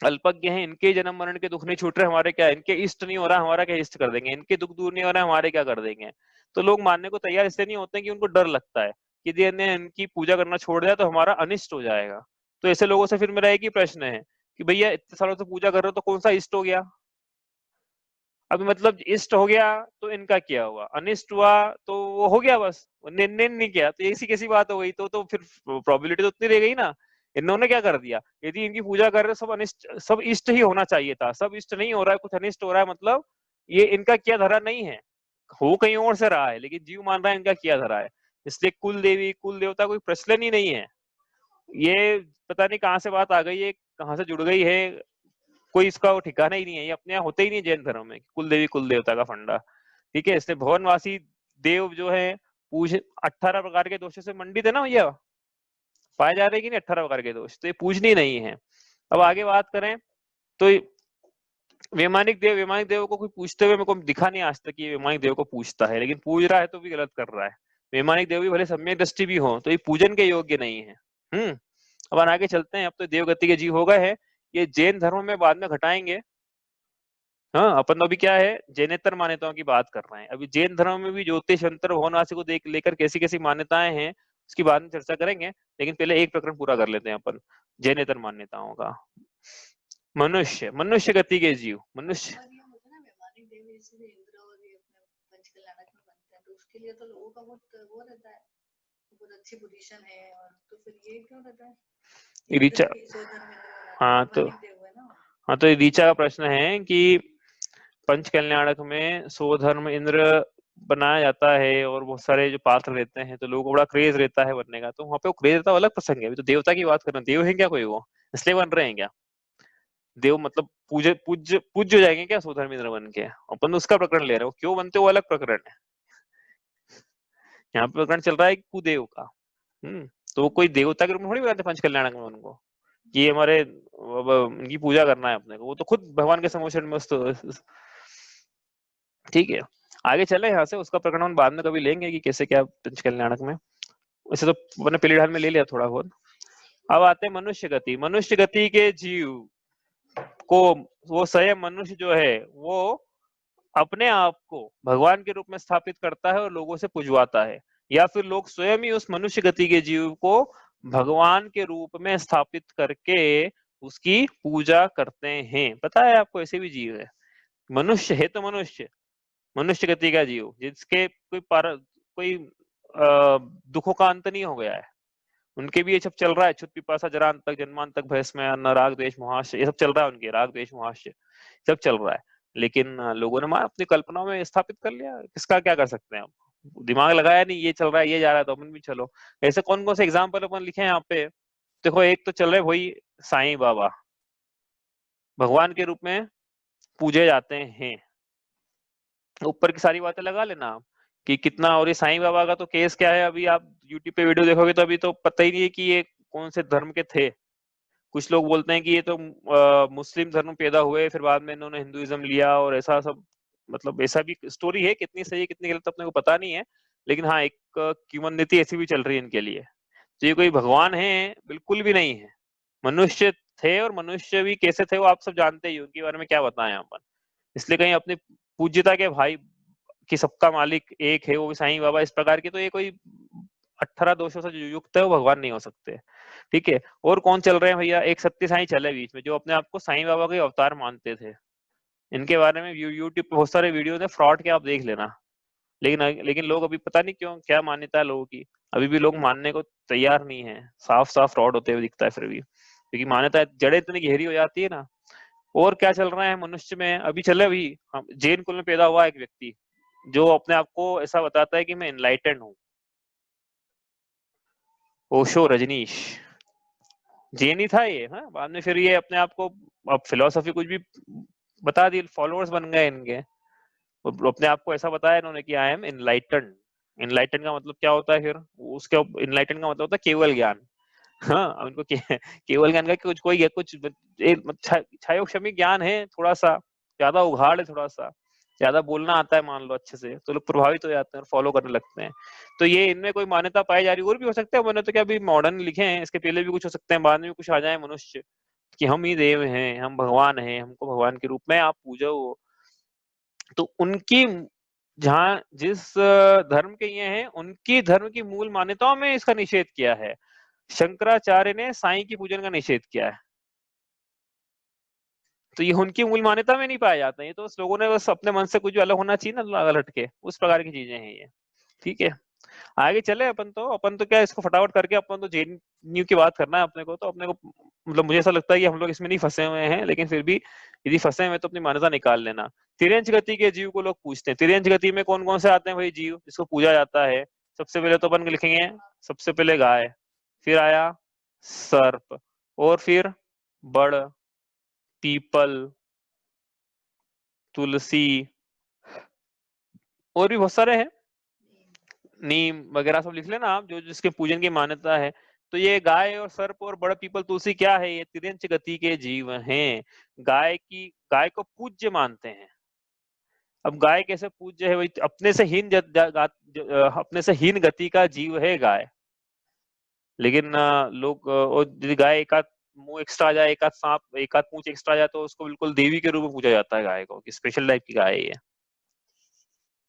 अल्पज्ञ है, इनके जन्म मरण के दुख नहीं छूट रहे, हमारे क्या, इनके इष्ट नहीं हो रहा, हमारा क्या इष्ट कर देंगे, इनके दुख दूर नहीं हो रहा, हमारे क्या कर देंगे। तो लोग मानने को तैयार इसलिए नहीं होते कि उनको डर लगता है कि यदि इन्हें इनकी पूजा करना छोड़ दिया तो हमारा अनिष्ट हो जाएगा। तो ऐसे लोगों से फिर मेरा एक ही प्रश्न है कि भैया इतने सालों से पूजा कर रहे हो तो कौन सा इष्ट हो गया? अभी मतलब इष्ट हो गया तो इनका क्या हुआ, अनिष्ट हुआ तो वो हो गया बस, नहीं किया तो ऐसी कैसी बात हो गई? तो फिर प्रोबेबिलिटी तो उतनी रह गई ना। इन्होंने क्या कर दिया, यदि इनकी पूजा कर रहे सब अनिष्ट, सब इष्ट ही होना चाहिए था, सब इष्ट नहीं हो रहा है, कुछ अनिष्ट हो रहा है, मतलब ये इनका किया धरा नहीं है, हो कहीं और से रहा है, लेकिन जीव मान रहा है इनका किया धरा है। इसलिए कुल देवी कुल देवता कोई प्रचलन ही नहीं है। ये पता नहीं कहाँ से बात आ गई है, कहाँ से जुड़ गई है, कोई इसका वो ठिकाना ही नहीं है, ये अपने यहाँ होते ही नहीं जैन धर्म में कुल देवी कुल देवता का फंडा। ठीक है, इसलिए भवनवासी देव जो है पूज 18 प्रकार के दोषों से मंडित है ना भैया, पाए जा रहे कि नहीं 18 प्रकार के दोष, तो ये पूजनीय नहीं है। अब आगे बात करें तो वैमानिक देव को कोई पूछते हुए मेरे को दिखा नहीं आज तक कि वैमानिक देव को पूछता है, लेकिन पूज रहा है तो भी गलत कर रहा है। वैमानिक देव भी भले सम्यक दृष्टि भी हो तो ये पूजन के योग्य नहीं है। अब आगे चलते हैं, अब तो देवगति के जीव हो गए हैं, ये जैन धर्म में बाद में घटाएंगे। हाँ, अपन तो अभी क्या है जैनेतर मान्यताओं की बात कर रहे हैं। अभी जैन धर्म में भी ज्योतिष यंत्र भवनवासी को देख लेकर कैसी कैसी मान्यताएं हैं उसकी बाद में चर्चा करेंगे, लेकिन पहले एक प्रकरण पूरा कर लेते हैं अपन जैनेतर मान्यताओं का। मनुष्य, मनुष्य गति के जीव, मनुष्य ऋचा, हाँ तो हाँ तो ऋचा का प्रश्न है कि पंच कल्याणक में स्वधर्म इंद्र बनाया जाता है और बहुत सारे जो पात्र रहते हैं तो लोगों को बड़ा क्रेज रहता है बनने का, तो वहां पे वो क्रेज रहता है अलग प्रसंग है। अभी तो देवता की बात कर रहे हैं, देव है क्या कोई वो, इसलिए बन रहे हैं क्या देव, मतलब पूज्य हो जाएंगे क्या स्वधर्म इंद्र बन के? अपन उसका प्रकरण ले रहे हो, क्यों बनते हो अलग प्रकरण है। यहाँ पे प्रकरण चल रहा है कुदेव का। तो वो कोई देवता के रूप में थोड़ी बनाते पंच कल्याणक में उनको कि हमारे इनकी पूजा करना है अपने को, वो तो खुद भगवान के समोषण में ठीक है। आगे चले यहाँ से, उसका प्रकरण हम बाद में कभी लेंगे कि कैसे क्या पंच कल्याणक में, वैसे तो मैंने पहले ढाल में ले लिया थोड़ा बहुत। अब आते हैं मनुष्य गति, मनुष्य गति के जीव को वो स्वयं मनुष्य जो है वो अपने आप को भगवान के रूप में स्थापित करता है और लोगों से पुजवाता है, या फिर लोग स्वयं ही उस मनुष्य गति के जीव को भगवान के रूप में स्थापित करके उसकी पूजा करते हैं। पता है आपको ऐसे भी जीव है, मनुष्य है तो मनुष्य, मनुष्य गति का जीव जिसके कोई दुखों का अंत नहीं हो गया है, उनके भी ये सब चल रहा है, क्षुत पिपासा जरांत तक जन्मांत तक भयस्मय अन्न राग द्वेष मोहाश्य, ये सब चल रहा है, उनके राग द्वेष मोहाश्य सब चल रहा है। लेकिन लोगों ने अपनी कल्पनाओं में स्थापित कर लिया, किसका क्या कर सकते हैं, हम दिमाग लगाया नहीं, ये चल रहा है ये जा रहा है तो अपन भी चलो। ऐसे कौन कौन से एग्जाम्पल अपन लिखे हैं यहाँ पे, देखो एक तो चल रहे वही साईं बाबा भगवान के रूप में पूजे जाते हैं, ऊपर की सारी बातें लगा लेना आप कि कितना, और ये साईं बाबा का तो केस क्या है, अभी आप यूट्यूब पे वीडियो देखोगे तो अभी तो पता ही नहीं है कि ये कौन से धर्म के थे। कुछ लोग बोलते हैं कि ये तो मुस्लिम धर्म पैदा हुए फिर बाद में इन्होंने हिंदुइज्म लिया और ऐसा सब, मतलब ऐसा भी स्टोरी है, कितनी सही है कितनी गलत अपने को पता नहीं है, लेकिन हाँ एक किंवदंती ऐसी भी चल रही है इनके लिए। तो ये कोई भगवान है बिल्कुल भी नहीं है, मनुष्य थे, और मनुष्य भी कैसे थे वो आप सब जानते ही, उनके बारे में क्या बताएं अपन। इसलिए कहीं अपनी पूज्यता के भाई कि सबका मालिक एक है वो भी साईं बाबा इस प्रकार के, तो ये कोई 18 दोषों से जो युक्त है वो भगवान नहीं हो सकते। ठीक है, और कौन चल रहे हैं भैया, एक सत्य साईं चले बीच में जो अपने आप को साईं बाबा के अवतार मानते थे, इनके बारे में यूट्यूब पे बहुत सारे वीडियो है फ्रॉड के, आप देख लेना। लेकिन लोग अभी पता नहीं क्यों, क्या मान्यता है लोगों की, अभी भी लोग मानने को तैयार नहीं है, साफ साफ फ्रॉड होते हुए दिखता है फिर भी, क्योंकि मान्यता जड़ें इतनी गहरी हो जाती है ना। और क्या चल रहा है मनुष्य में, अभी चले, अभी हम जैन कुल में पैदा हुआ एक व्यक्ति जो अपने आप को ऐसा बताता है कि मैं एनलाइटेंड हूँ, ओशो रजनीश, जैन ही था ये। हाँ, बाद में फिर ये अपने आप को अब फिलोसफी कुछ भी बता दी, फॉलोअर्स बन गए इनके, अपने आप को ऐसा बताया इन्होंने कि आई एम एनलाइटेंड। एनलाइटन का मतलब क्या होता है फिर, उसके एनलाइटन का मतलब होता है केवल ज्ञान। हाँ, अब इनको केवल ज्ञान का कुछ कोई कुछ क्षायोक्षमिक ज्ञान है, थोड़ा सा ज्यादा उघाड़ है, थोड़ा सा ज्यादा बोलना आता है मान लो अच्छे से, तो लोग प्रभावित हो जाते हैं और फॉलो करने लगते हैं। तो ये इनमें कोई मान्यता पाई जा रही है, और भी हो सकता है, मैंने तो क्या अभी मॉडर्न लिखे हैं, इसके पहले भी कुछ हो सकते हैं, बाद में भी कुछ आ जाए मनुष्य कि हम ही देव हैं, हम भगवान हैं, हमको भगवान के रूप में आप पूजो। तो उनकी जहाँ जिस धर्म के ये हैं, उनकी धर्म की मूल मान्यताओं में इसका निषेध किया है। शंकराचार्य ने साईं की पूजन का निषेध किया है, तो ये उनकी मूल मान्यता में नहीं पाया जाता है। ये तो उस लोगों ने बस अपने मन से कुछ अलग होना चाहिए ना, अलग हटके उस प्रकार की चीजें हैं ये। ठीक है, आगे चले। अपन तो क्या इसको फटाफट करके, अपन तो जेएनयू की बात करना है अपने को, तो अपने को मतलब मुझे ऐसा लगता है कि हम लोग इसमें नहीं फंसे हुए हैं, लेकिन फिर भी यदि फंसे हुए तो अपनी मान्यता निकाल लेना। तिर्यंच गति के जीव को लोग पूछते हैं, तिर्यंच गति में कौन कौन से आते हैं भाई जीव जिसको पूजा जाता है? सबसे पहले तो अपन लिखेंगे, सबसे पहले गाय, फिर आया सर्प, और फिर बड़, पीपल, तुलसी, और भी बहुत सारे हैं, नीम वगैरह सब लिख लेना आप, जो जिसके पूजन की मान्यता है। तो ये गाय और सर्प और बड़ा पीपल तुलसी क्या है? ये तिर्यंच गति के जीव हैं। गाय को पूज्य मानते हैं। अब गाय कैसे पूज्य है? वही अपने से अपने से हीन गति का जीव है गाय। लेकिन लोग और यदि गाय एक आध मुंह एक्स्ट्रा आ जाए, एक आध सांप, एक आध पूंछ एक्स्ट्रा आ जाए, तो उसको बिल्कुल देवी के रूप में पूजा जाता है गाय को, कि स्पेशल टाइप की गाय है ये।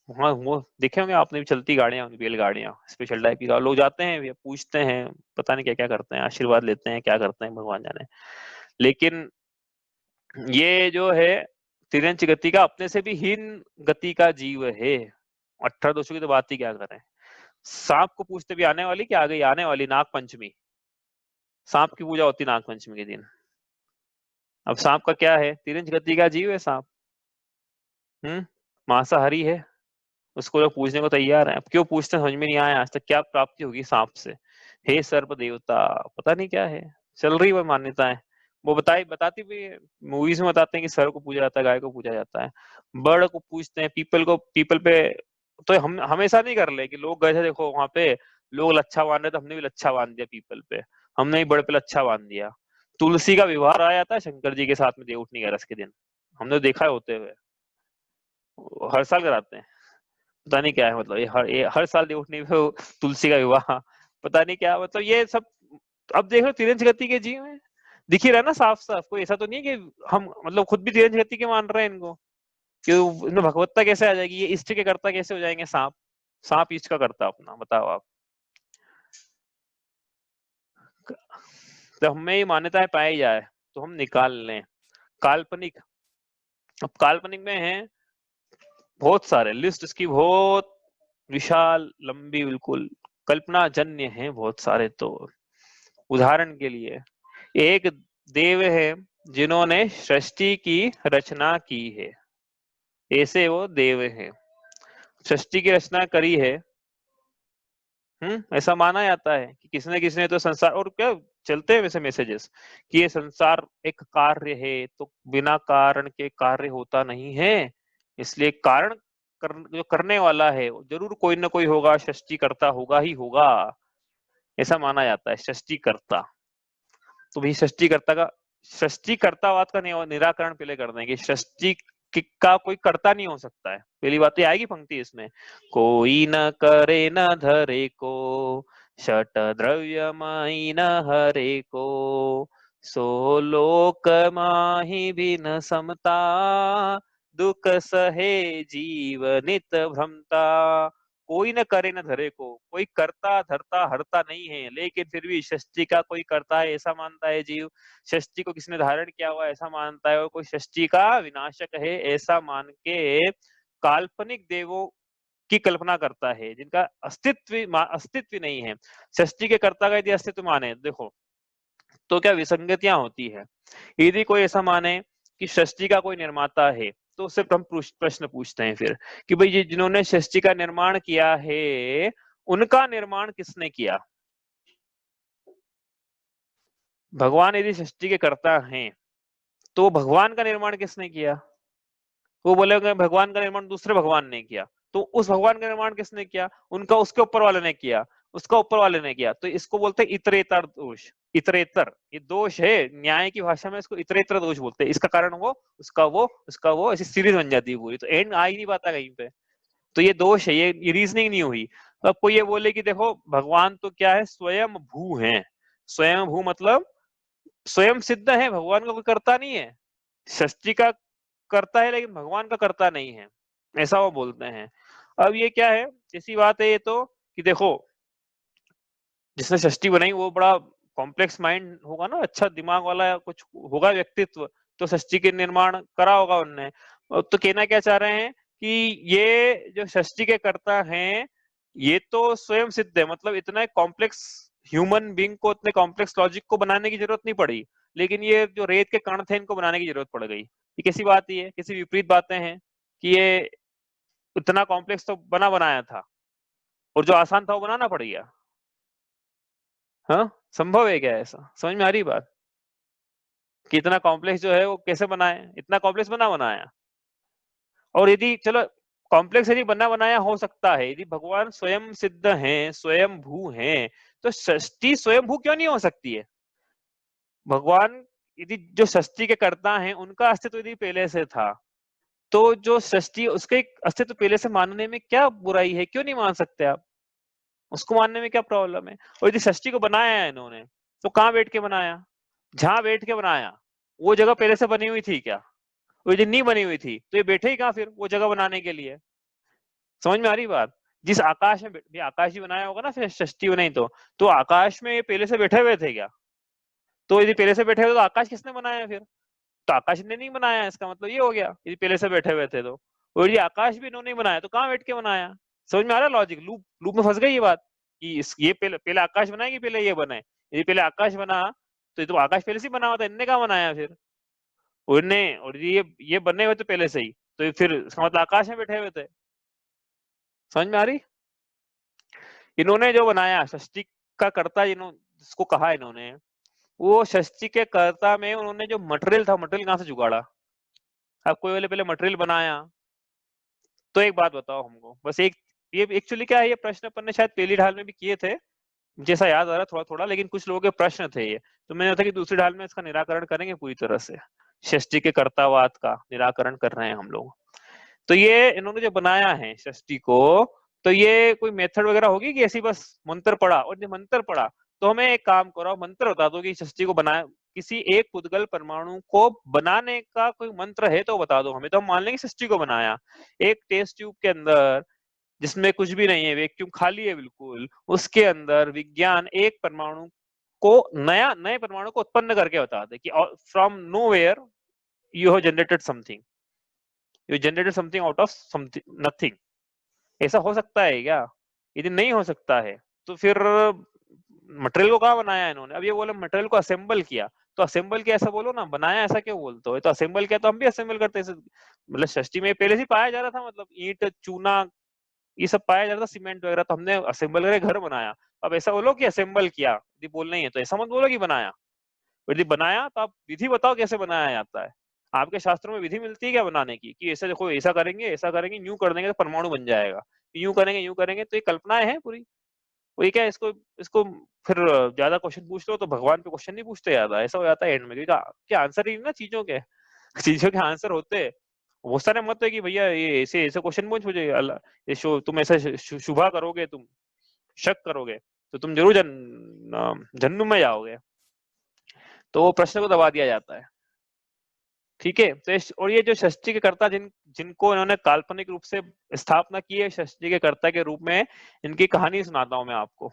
हाँ, वो देखे होंगे आपने भी, चलती गाड़ियां, बैलगाड़ियां, स्पेशल टाइप की लोग जाते हैं पूछते हैं, पता नहीं क्या क्या करते हैं, आशीर्वाद लेते हैं, क्या करते हैं भगवान जाने। लेकिन ये जो है तिरंच गति का, अपने से भी हीन गति का जीव है। 18 दोषों की तो बात ही क्या करें। सांप को पूछते भी आने वाली, क्या आ गई आने वाली नाग पंचमी, सांप की पूजा होती नाग पंचमी के दिन। अब सांप का क्या है? तिरंच गति का जीव है सांप। मांसाहारी है, उसको लोग पूछने को तैयार हैं। अब क्यों पूछते हैं समझ में नहीं आया आज तक, क्या प्राप्ति होगी सांप से? हे सर्प देवता, पता नहीं क्या है, चल रही वो मान्यताएं। वो बताती भी, मूवीज में बताते हैं कि सर्प को पूजा जाता है, गाय को पूजा जाता है, बर्ड को पूछते हैं, पीपल पे। तो हम हमेशा नहीं कर ले कि लोग गए थे देखो वहां पे, लोग लच्छा बांध रहे थे, हमने भी लच्छा बांध दिया पीपल पे, हमने भी बर्ड पे लच्छा बांध दिया। तुलसी का विवाह आया था शंकर जी के साथ में देवउठनी ग्यारस के दिन, हमने तो देखा है होते हुए, हर साल कराते हैं। पता नहीं क्या है, मतलब ये हर साल देवउठनी पे तुलसी का विवाह, पता नहीं क्या मतलब ये सब। अब देख लो तिरंज गति के जीव है, दिख ही रहा है ना साफ साफ, कोई ऐसा तो नहीं है कि हम मतलब खुद भी तिरंज गति के मान रहे हैं इनको, कि इनमें भगवत्ता कैसे आ जाएगी, ये इष्ट के कर्ता कैसे हो जाएंगे सांप? सांप इष्ट का कर्ता अपना, बताओ आप। तो हमें ये मान्यताएं पाई जाए तो हम निकाल लें। काल्पनिक, अब काल्पनिक में है बहुत सारे, लिस्ट इसकी बहुत विशाल लंबी, बिल्कुल कल्पना जन्य है बहुत सारे। तो उदाहरण के लिए, एक देव है जिन्होंने सृष्टि की रचना की है, ऐसे वो देव हैं, सृष्टि की रचना करी है। ऐसा माना जाता है कि किसने तो संसार, और क्या चलते हैं वैसे मैसेजेस कि ये संसार एक कार्य है, तो बिना कारण के कार्य होता नहीं है, इसलिए कारण जो करने वाला है जरूर कोई ना कोई होगा, सृष्टिकर्ता होगा ही होगा, ऐसा माना जाता है सृष्टिकर्ता। तो भाई सृष्टिकर्तावाद का निराकरण पहले कर देंगे। सृष्टि का कोई कर्ता नहीं हो सकता है, पहली बात तो आएगी पंक्ति इसमें, कोई न करे न धरे को, शट द्रव्य माही न हरे को, सो लोक माही भी न समता, दुख सहे जीव नित भ्रमता। कोई न करे न धरे को, कोई करता धरता हरता नहीं है, लेकिन फिर भी षष्टि का कोई करता है ऐसा मानता है जीव, षष्टि को किसने धारण किया हुआ ऐसा मानता है, और कोई षष्टि का विनाशक है ऐसा मान के काल्पनिक देवों की कल्पना करता है, जिनका अस्तित्व नहीं है। षष्ठी के कर्ता का यदि अस्तित्व माने, देखो तो क्या विसंगतियां होती है। यदि कोई ऐसा माने कि षष्ठी का कोई निर्माता है, तो उससे हम प्रश्न पूछते हैं फिर कि भाई ये जिन्होंने षष्ठी का निर्माण किया है, उनका निर्माण किसने किया? भगवान यदि षष्ठी के कर्ता हैं, तो भगवान का निर्माण किसने किया? वो बोलेंगे भगवान का निर्माण दूसरे भगवान ने किया। तो उस भगवान का निर्माण किसने किया? उनका उसके ऊपर वाले ने किया, उसका ऊपर वाले ने किया। तो इसको बोलते हैं इतरेतर दोष। इतरेतर ये दोष है, न्याय की भाषा में इसको इतरेतर दोष बोलते हैं। इसका कारण वो, उसका वो ऐसी सीरीज बन जाती है पूरी, तो एंड आ ही नहीं पाता कहीं पे। तो ये दोष है, ये रीजनिंग नहीं हुई। तो आपको ये बोले कि देखो भगवान तो क्या है, स्वयं भू है। स्वयं भू मतलब स्वयं सिद्ध है, भगवान का कोई कर्ता नहीं है। षष्ठी का करता है लेकिन भगवान का करता नहीं है, ऐसा वो बोलते हैं। अब ये क्या है, ऐसी बात है ये तो कि देखो जिसने षष्ठी बनाई वो बड़ा कॉम्प्लेक्स माइंड होगा ना, अच्छा दिमाग वाला कुछ होगा व्यक्तित्व, तो षष्ठी के निर्माण करा होगा उनने। तो कहना क्या चाह रहे हैं कि ये जो षष्ठी के कर्ता हैं, ये तो स्वयं सिद्ध है, मतलब इतना कॉम्प्लेक्स ह्यूमन बींग को, इतने कॉम्प्लेक्स लॉजिक को बनाने की जरूरत नहीं पड़ी, लेकिन ये जो रेत के कण थे इनको बनाने की जरूरत पड़ गई। ये कैसी बात है, किसी विपरीत बातें हैं कि ये इतना कॉम्प्लेक्स तो बनाया था, और जो आसान था वो बनाना पड़ गया। हाँ, संभव है क्या ऐसा? समझ में आ रही बात कि इतना कॉम्प्लेक्स जो है वो कैसे बनाए, इतना कॉम्प्लेक्स बनाया। और यदि चलो कॉम्प्लेक्स यदि बनाया हो सकता है, यदि भगवान स्वयं सिद्ध हैं, स्वयं भू हैं, तो षष्ठी स्वयं भू क्यों नहीं हो सकती है? भगवान यदि जो षष्ठी के कर्ता हैं उनका अस्तित्व यदि पहले से था, तो जो षष्ठी उसके अस्तित्व पहले से मानने में क्या बुराई है? क्यों नहीं मान सकते आप? उसको मानने में क्या प्रॉब्लम है? और यदि षष्ठी को बनाया है इन्होंने, तो कहाँ बैठ के बनाया? जहां बैठ के बनाया, वो जगह पहले से बनी हुई थी क्या? वो यदि नहीं बनी हुई थी तो ये बैठे ही कहाँ फिर वो जगह बनाने के लिए? समझ में आ रही बात? जिस आकाश में आकाश ही बनाया होगा ना, फिर षष्ठी बनाई तो आकाश में ये पहले से बैठे हुए थे क्या? तो यदि पहले से बैठे हुए तो आकाश किसने बनाया फिर? तो आकाश ने नहीं बनाया, इसका मतलब ये हो गया यदि पहले से बैठे हुए थे तो। और ये आकाश भी इन्होंने बनाया, तो कहाँ बैठ के बनाया? समझ में आ रहा है लॉजिक? लूप लूप में फंस गई ये बात कि ये पहले आकाश बनाए कि पहले ये बने? यदि पहले आकाश बना तो ये तो आकाश पहले से बना हुआ था, इनने कहाँ बनाया फिर? और ये बने हुए थे पहले से ही, तो फिर इसका मतलब आकाश में बैठे हुए थे। समझ में आ रही? इन्होंने जो बनाया षष्ठी का कर्ता, जिसको कहा इन्होंने, वो षष्ठी के कर्ता में उन्होंने जो मटेरियल था, मटेरियल कहाँ से जुगाड़ा? अब कोई वाले पहले मटेरियल बनाया, तो एक बात बताओ हमको, बस एक, ये एक्चुअली क्या है, ये प्रश्न अपन ने शायद पहली ढाल में भी किए थे, जैसा याद आ रहा है थोड़ा थोड़ा, लेकिन कुछ लोगों के प्रश्न थे ये, तो मैंने था कि दूसरी ढाल में इसका निराकरण करेंगे पूरी तरह से, षष्ठी के कर्तावाद का निराकरण कर रहे हैं हम लोग। तो ये इन्होंने जो बनाया है षष्ठी को, तो ये कोई मेथड वगैरह होगी कि ऐसी बस मंत्र पढ़ा? और जो मंत्र पढ़ा, तो हमें एक काम करो, मंत्र बता दो कि षष्ठी को बनाया, किसी एक पुद्गल परमाणु को बनाने का कोई मंत्र है तो बता दो हमें, तो हम मान लेंगे षष्ठी को बनाया। एक टेस्ट ट्यूब के अंदर जिसमें कुछ भी नहीं है, वैक्यूम खाली है बिल्कुल, उसके अंदर विज्ञान एक परमाणु को, नए परमाणु को उत्पन्न करके बता दे कि from nowhere you have generated something, you generated something out of something, nothing. ऐसा हो सकता है क्या? यदि नहीं हो सकता है तो फिर मटेरियल को कहाँ बनाया इन्होंने? अब ये बोले मटेरियल को असेंबल किया, तो असेंबल किया ऐसा बोलो ना, बनाया ऐसा क्यों बोलते हो? तो असेंबल किया तो हम भी असेंबल करते हैं, मतलब षष्ठी में पहले से पाया जा रहा था, मतलब ईंट चूना ये सब पाया जा रहा था, सीमेंट वगैरह, तो हमने असेंबल करके घर बनाया। अब ऐसा बोलो कि असेंबल किया, यदि बोलना ही है तो ऐसा मत बोलो कि बनाया। यदि बनाया तो आप विधि बताओ कैसे बनाया जाता है। आपके शास्त्रों में विधि मिलती है क्या बनाने की, कि ऐसा देखो, ऐसा करेंगे, यूं कर देंगे तो परमाणु बन जाएगा, यूं करेंगे, तो ये कल्पनाएं हैं पूरी। वही क्या, इसको इसको फिर ज्यादा क्वेश्चन पूछ लो तो भगवान पे क्वेश्चन नहीं पूछते ज्यादा, ऐसा हो जाता है एंड में, क्योंकि क्या आंसर ही ना चीजों के चीजों के आंसर होते हैं। बहुत सारे मत है कि भैया ये ऐसे ऐसे क्वेश्चन पूछ मुझे, अल्लाह ये तुम ऐसा शुभा करोगे, तुम शक करोगे तो तुम जरूर जन्म में जाओगे, तो वो प्रश्न को दबा दिया जाता है। ठीक है, तो और ये जो षष्ठी के कर्ता जिनको इन्होंने काल्पनिक रूप से स्थापना की है षष्ठी के कर्ता के रूप में, इनकी कहानी सुनाता हूं मैं आपको।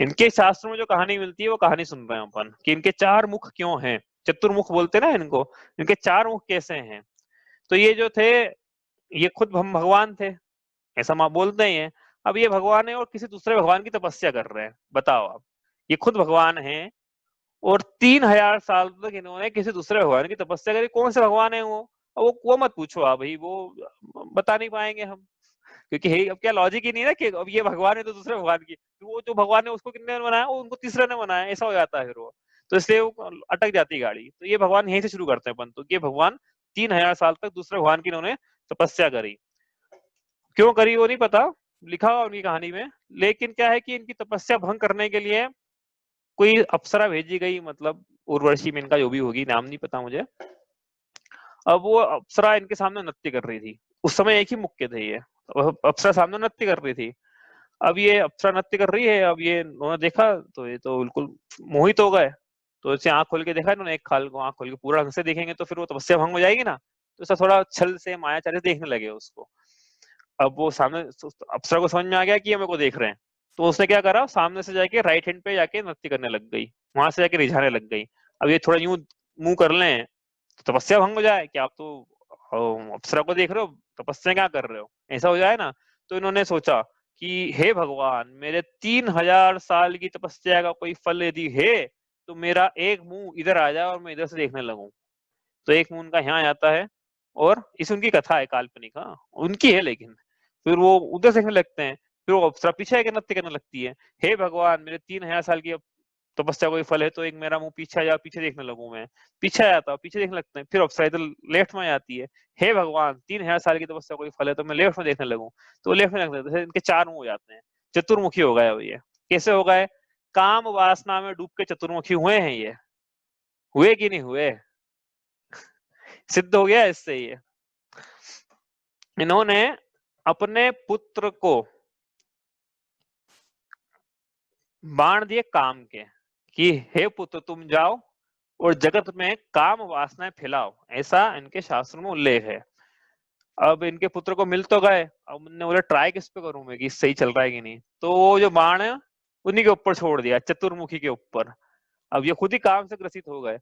इनके शास्त्रों में जो कहानी मिलती है वो कहानी सुन रहे हैं अपन, कि इनके चार मुख क्यों हैं, चतुर्मुख बोलते ना इनको, इनके चार मुख कैसे हैं? तो ये जो थे, ये खुद हम भगवान थे, ऐसा माँ बोलते ही है। अब ये भगवान है और किसी दूसरे भगवान की तपस्या कर रहे हैं, बताओ आप। ये खुद भगवान है और 3000 साल तक इन्होंने किसी दूसरे भगवान की तपस्या करी। कौन से भगवान है वो? अब वो मत पूछो आप भाई, वो बता नहीं पाएंगे हम, क्योंकि है अब क्या लॉजिक ही नहीं है ना कि अब ये भगवान है तो दूसरे भगवान की, तो वो जो भगवान है उसको कितने ने बनाया, वो उनको तीसरे ने बनाया, ऐसा हो जाता है फिर वो। तो इसलिए वो अटक जाती है गाड़ी। तो ये भगवान यहीं से शुरू करते हैं अपन, तो ये भगवान 3000 साल तक दूसरे भगवान की इन्होंने तपस्या करी। क्यों करी वो नहीं पता, लिखा हुआ उनकी कहानी में। लेकिन क्या है कि इनकी तपस्या भंग करने के लिए कोई अप्सरा भेजी गई, मतलब उर्वशी में इनका जो भी होगी, नाम नहीं पता मुझे। अब वो अप्सरा इनके सामने नृत्य कर रही थी। उस समय एक ही मुख के थे ये, अप्सरा सामने नृत्य कर रही थी। अब ये अप्सरा नृत्य कर रही है, अब ये उन्होंने देखा तो ये तो बिल्कुल मोहित हो गए। तो इसे आंख खोल के देखा इन्होंने, एक खाल को आंख खोल के पूरा ढंग से देखेंगे तो फिर वो तपस्या भंग हो जाएगी ना। तो ऐसा थोड़ा छल से मायाचारी से देखने लगे उसको। अब वो सामने अप्सरा को समझ में आ गया कि ये मेरे को देख रहे हैं। तो उसने क्या करा, सामने से जाके राइट हैंड पे जाके नृत्य करने लग गई, वहां से जाके रिझाने लग गई। अब ये थोड़ा यूं मुंह कर लें तो तपस्या भंग हो जाए कि आप तो अप्सरा को देख रहे हो, तपस्या क्या कर रहे हो, ऐसा हो जाए ना। तो इन्होंने सोचा कि हे भगवान, मेरे 3000 साल की तपस्या का कोई फल यदि है तो मेरा एक मुंह इधर आ जाए और मैं इधर से देखने लगूं। तो एक मुंह उनका यहाँ आता है, और इस उनकी कथा है काल्पनिक, हाँ उनकी है, लेकिन फिर वो उधर देखने लगते हैं। फिर वो अप्सरा पीछे आके नृत्य करने लगती है। हे भगवान, मेरे 3000 साल की तपस्या कोई फल है तो एक मेरा मुंह पीछे आ जाए, पीछे देखने लगूं मैं। पीछे आ जाता हूँ, पीछे देखने लगते हैं। फिर अप्सरा इधर लेफ्ट में आती है। हे भगवान, 3000 साल की तपस्या कोई फल है तो मैं लेफ्ट में देखने लगूं, तो लेफ्ट में देखने लगते हैं। इनके 4 मुंह हो जाते हैं, चतुर्मुखी हो गए ये। कैसे हो गए? काम वासना में डूब के चतुर्मुखी हुए हैं ये, हुए कि नहीं हुए? सिद्ध हो गया इससे ये। इन्होंने अपने पुत्र को बाण दिए काम के, कि हे पुत्र तुम जाओ और जगत में काम वासनाएं फैलाओ, ऐसा इनके शास्त्रों में उल्लेख है। अब इनके पुत्र को मिल तो गए, अब उन्होंने बोला ट्राई किस पे करूं मैं कि सही चल रहा है कि नहीं। तो वो जो बाण है उन्हीं के ऊपर छोड़ दिया, चतुर्मुखी के ऊपर। अब ये खुद ही काम से ग्रसित हो गए,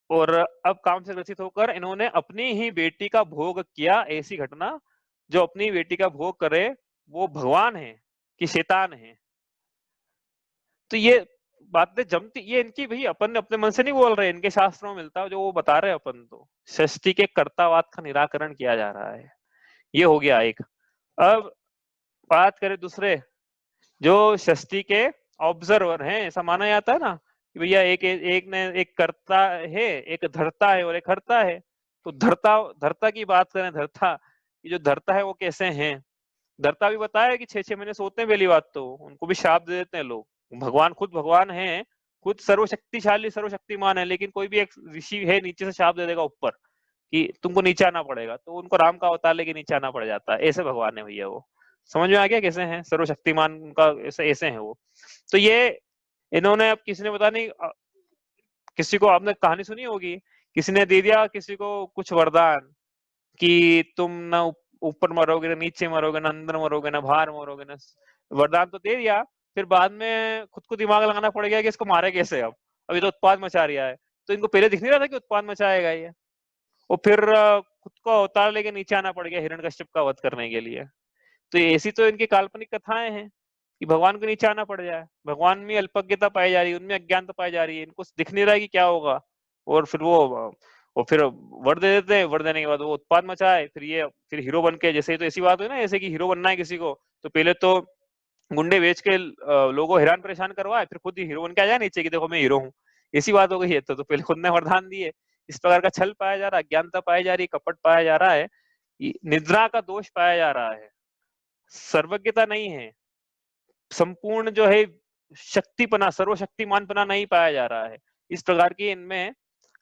और अब काम से ग्रसित होकर इन्होंने अपनी ही बेटी का भोग किया। ऐसी घटना, जो अपनी बेटी का भोग करे वो भगवान है कि शैतान है। तो ये बातें जमती, ये इनकी भाई अपन अपने मन से नहीं बोल रहे, इनके शास्त्रों में मिलता है जो वो बता रहे हैं अपन। तो षष्ठी के कर्तावाद का निराकरण किया जा रहा है। ये हो गया एक। अब बात करें दूसरे, जो षष्ठी के ऑब्जर्वर हैं, ऐसा माना जाता है ना कि भैया एक ने एक कर्ता है, एक धर्ता है और एक हर्ता है। तो धर्ता धर्ता की बात करें, धर्ता, ये जो धर्ता है वो कैसे हैं? धर्ता भी बताया कि 6-6 महीने सोते हैं, पहली बात तो उनको भी शाप दे देते हैं लोग। भगवान खुद भगवान है, खुद सर्वशक्तिशाली सर्वशक्तिमान है, लेकिन कोई भी एक ऋषि है नीचे से शाप दे देगा ऊपर कि तुमको नीचे आना पड़ेगा, तो उनको राम का अवतार लेके नीचे आना पड़ जाता है। ऐसे भगवान है भैया वो। समझ में आ गया कैसे हैं सर्वशक्तिमान उनका, ऐसे ऐसे है वो। तो ये इन्होंने, अब किसी ने पता नहीं, किसी को आपने कहानी सुनी होगी, किसी ने दे दिया किसी को कुछ वरदान कि तुम ना ऊपर मरोगे ना नीचे मरोगे ना अंदर मरोगे ना बाहर मरोगे ना। वरदान तो दे दिया, फिर बाद में खुद को दिमाग लगाना पड़ गया कि इसको मारे कैसे। अब अभी तो उत्पाद मचा रहा है, तो इनको पहले दिख नहीं रहा था कि उत्पाद मचाएगा ये। और फिर खुद को अवतार लेके नीचे आना पड़ गया हिरण्यकश्यप का वध करने के लिए। तो ऐसी तो इनकी काल्पनिक कथाएं हैं कि भगवान को नीचे आना पड़ जाए। भगवान में अल्पज्ञता पाई जा रही है, उनमें अज्ञानता पाई जा रही है, इनको दिख नहीं रहा है कि क्या होगा। और फिर वो फिर वर दे देते हैं, वर देने के बाद वो उत्पाद मचाए, फिर ये फिर हीरो बन के, जैसे तो ऐसी बात है ना, जैसे कि हीरो बनना है किसी को, तो पहले तो गुंडे बेच के लोगों को हैरान परेशान करवाए, फिर खुद ही हीरो बन के आ जाए नीचे कि देखो मैं हीरो हूँ। ऐसी बात हो गई है। तो पहले खुद ने वरदान दिए। इस प्रकार का छल पाया जा रहा है, अज्ञानता पाई जा रही है, कपट पाया जा रहा है, निद्रा का दोष पाया जा रहा है, सर्वज्ञता नहीं है, संपूर्ण जो है शक्तिपना, सर्वशक्तिमानपना नहीं पाया जा रहा है। इस प्रकार की इनमें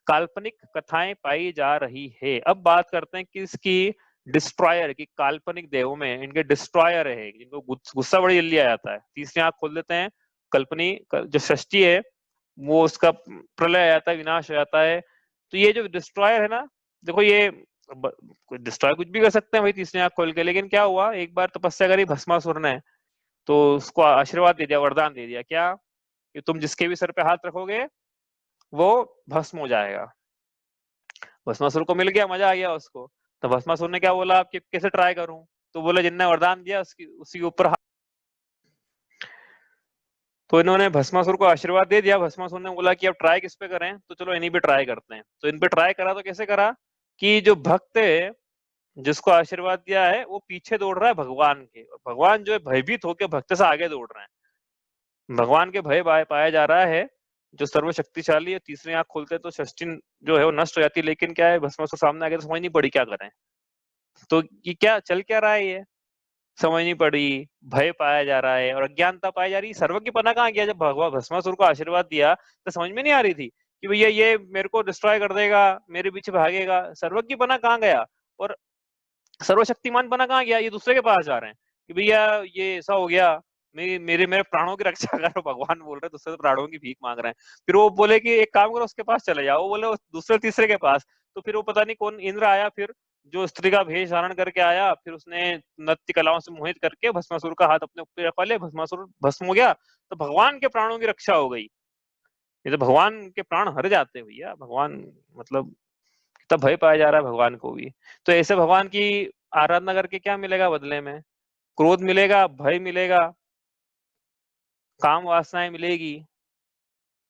काल्पनिक कथाएं पाई जा रही है। अब बात करते हैं कि इसकी डिस्ट्रॉयर की, काल्पनिक देवों में इनके डिस्ट्रॉयर है, जिनको गुस्सा बड़ी जल्दी आ जाता है। तीसरी आंख खोल देते हैं, कल्पनी जो षष्ठी है वो उसका प्रलय आ जाता है, विनाश हो जाता है। तो ये जो डिस्ट्रॉयर है ना, देखो ये डिस्ट्रॉय कुछ भी कर सकते हैं भाई तीसरी आंख खोल के। लेकिन क्या हुआ, एक बार तपस्या करी भस्मासुर ने, तो उसको आशीर्वाद दे दिया, वरदान दे दिया क्या, कि तुम जिसके भी सर पे हाथ रखोगे वो भस्म हो जाएगा। भस्मासुर को मिल गया, मजा आ गया उसको। तो भस्मासुर ने क्या बोला, कि कैसे ट्राई करूं? तो बोले जिनने वरदान दिया उसी के ऊपर। तो इन्होंने भस्मासुर को आशीर्वाद दे दिया। भस्मासुर ने बोला कि अब ट्राई किस पे करें, तो चलो इन्हीं पे ट्राई करते हैं। तो इन पे ट्राई करा। तो कैसे करा कि जो भक्त है जिसको आशीर्वाद दिया है वो पीछे दौड़ रहा है भगवान के, और भगवान जो है भयभीत होकर भक्त से आगे दौड़ रहे हैं। भगवान के भय पाया जा रहा है जो सर्वशक्तिशाली है। तीसरी आंख खोलते हैं तो षष्ठी जो है वो नष्ट हो जाती है। लेकिन क्या है, भस्मासुर सामने आ गया तो समझ नहीं पड़ी क्या करें। तो ये क्या चल क्या रहा है, ये समझ नहीं पड़ी। भय पाया जा रहा है और अज्ञानता पाई जा रही है। सर्वज्ञपना कहाँ गया? जब भगवान भस्मासुर को आशीर्वाद दिया तो समझ में नहीं आ रही थी कि भैया ये मेरे को डिस्ट्रॉय कर देगा, मेरे पीछे भागेगा। सर्वज्ञपना कहाँ गया और सर्वशक्तिमान बना कहाँ गया? ये दूसरे के पास जा रहे हैं कि भैया ये ऐसा हो गया, मेरे मेरे प्राणों की रक्षा करो। भगवान बोल रहे हैं, दूसरे प्राणों की भीख मांग रहे हैं। फिर वो बोले कि एक काम करो, उसके पास चले जाओ। वो बोले दूसरे तीसरे के पास। तो फिर वो पता नहीं कौन इंद्र आया, फिर जो स्त्री का भेष धारण करके आया। फिर उसने नृत्य कलाओं से मोहित करके भस्मासुर का हाथ अपने ऊपर रखवा लिया। भस्मासुर भस्म हो गया। तो भगवान के प्राणों की रक्षा हो गई। ये तो भगवान के प्राण हर जाते भैया। भगवान मतलब कितना भय पाया जा रहा है भगवान को भी। तो ऐसे भगवान की आराधना करके क्या मिलेगा बदले में? क्रोध मिलेगा, भय मिलेगा, काम वासनाएं मिलेगी,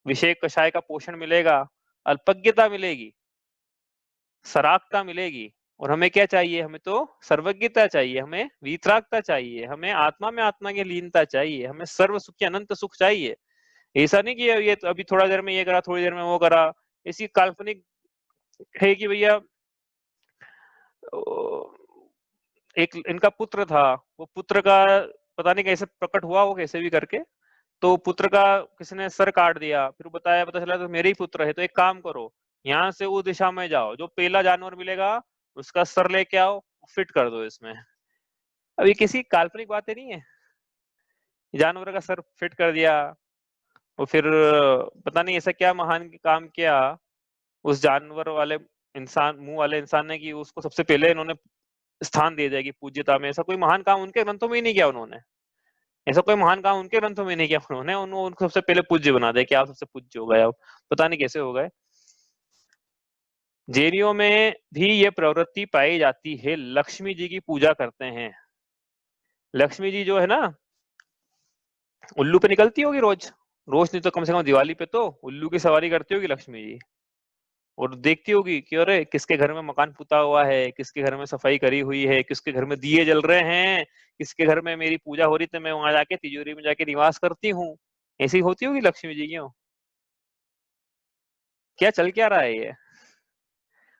विषय कषाय का पोषण मिलेगा, अल्पज्ञता मिलेगी, सरागता मिलेगी। और हमें क्या चाहिए? हमें तो सर्वज्ञता चाहिए, हमें वीतरागता चाहिए, हमें आत्मा में आत्मा की लीनता चाहिए, हमें सर्व सुख अनंत सुख चाहिए। ऐसा नहीं कि ये तो अभी थोड़ा देर में ये करा, थोड़ी देर में वो करा। ऐसी काल्पनिक है कि भैया एक इनका पुत्र था, वो पुत्र का पता नहीं कैसे प्रकट हुआ, वो कैसे भी करके। तो पुत्र का किसी ने सर काट दिया। फिर बताया, पता चला तो मेरे ही पुत्र है। तो एक काम करो, यहाँ से उस दिशा में जाओ, जो पहला जानवर मिलेगा उसका सर लेके आओ, फिट कर दो इसमें। अब ये किसी काल्पनिक बातें नहीं है। जानवर का सर फिट कर दिया। और फिर पता नहीं ऐसा क्या महान काम किया उस जानवर वाले इंसान, मुंह वाले इंसान ने, कि उसको सबसे पहले इन्होंने स्थान दे दिया कि पूज्यता में। ऐसा कोई महान काम उनके ग्रंथों में ही नहीं किया उन्होंने। ऐसा कोई महान काम उनके ग्रंथों में नहीं किया उन्होंने। उनको सबसे पहले पूज्य बना दिया कि आप सबसे पूज्य हो गए। अब पता नहीं कैसे हो गए। जैनियों में भी ये प्रवृत्ति पाई जाती है, लक्ष्मी जी की पूजा करते हैं। लक्ष्मी जी जो है ना, उल्लू पे निकलती होगी रोज। रोज नहीं तो कम से कम दिवाली पे तो उल्लू की सवारी करती होगी लक्ष्मी जी। और देखती होगी कि अरे किसके घर में मकान पुता हुआ है, किसके घर में सफाई करी हुई है, किसके घर में दिए जल रहे हैं, किसके घर में मेरी पूजा हो रही, तो मैं वहां जाके तिजोरी में जाके निवास करती हूँ। ऐसी होती होगी लक्ष्मी जी। क्यों? क्या चल क्या रहा है ये?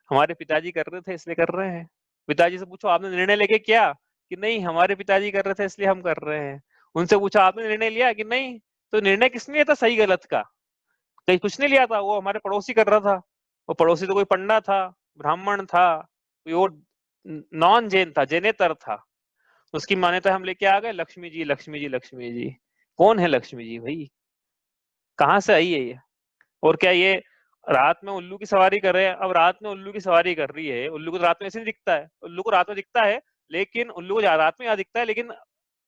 हमारे पिताजी कर रहे थे इसलिए कर रहे हैं। पिताजी से पूछो आपने निर्णय लेके क्या, कि नहीं हमारे पिताजी कर रहे थे इसलिए हम कर रहे हैं। उनसे पूछा आपने निर्णय लिया कि नहीं, तो निर्णय किसने लिया था सही गलत का? कहीं कुछ नहीं लिया था, वो हमारे पड़ोसी कर रहा था। वो पड़ोसी तो कोई पंडा था, ब्राह्मण था, कोई और नॉन जैन था, जैनेतर था। उसकी मान्यता हम लेके आ गए, लक्ष्मी जी लक्ष्मी जी लक्ष्मी जी। कौन है लक्ष्मी जी भाई? कहाँ से आई है ये? और क्या ये रात में उल्लू की सवारी कर रहे हैं? अब रात में उल्लू की सवारी कर रही है, उल्लू को तो रात में ऐसे नहीं दिखता है। उल्लू को रात में दिखता है, लेकिन उल्लू को रात में यहाँ दिखता है, लेकिन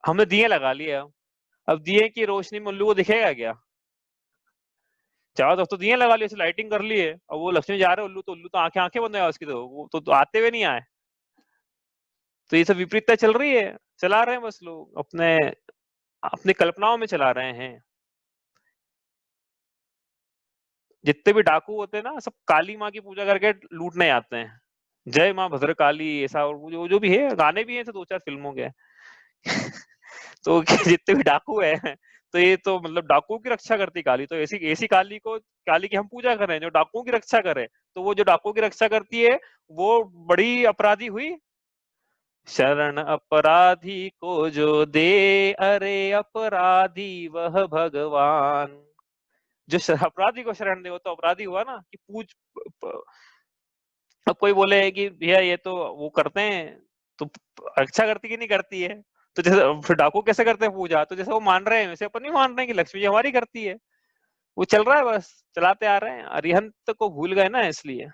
हमने दिए लगा लिए। अब दिए की रोशनी में उल्लू को दिखेगा क्या? चारों तरफ तो दिए लगा लिए, लाइटिंग कर ली है। अब वो लक्ष्मी जा रहे उल्लू तो आंखें आंखें बंद है उसकी। तो वो तो आते हुए नहीं आए। तो ये सब विपरीतता चल रही है। चला रहे हैं बस लोग अपने अपनी कल्पनाओं में चला रहे हैं। जितने भी डाकू होते हैं ना, सब काली माँ की पूजा करके लूटने आते हैं। जय माँ भद्रकाली ऐसा, और जो जो भी है, गाने भी हैं तो 2-4 फिल्मों के। तो जितने भी डाकू है, तो ये तो मतलब डाकुओं की रक्षा करती काली। तो ऐसी ऐसी काली को, काली की हम पूजा कर रहे हैं जो डाकुओं की रक्षा करे। तो वो जो डाकुओं की रक्षा करती है वो बड़ी अपराधी हुई। शरण अपराधी को जो दे, अरे अपराधी वह भगवान। जो अपराधी को शरण दे वो तो अपराधी हुआ ना, कि पूज। अब कोई बोले कि भैया ये तो वो करते हैं, तो अच्छा करती कि नहीं करती है? तो जैसे फिर डाकू कैसे करते हैं पूजा? तो जैसे वो मान रहे हैं वैसे अपन नहीं मान रहे हैं कि लक्ष्मी जी हमारी करती है। वो चल रहा है, बस चलाते आ रहे हैं। अरिहंत को भूल गए ना, इसलिए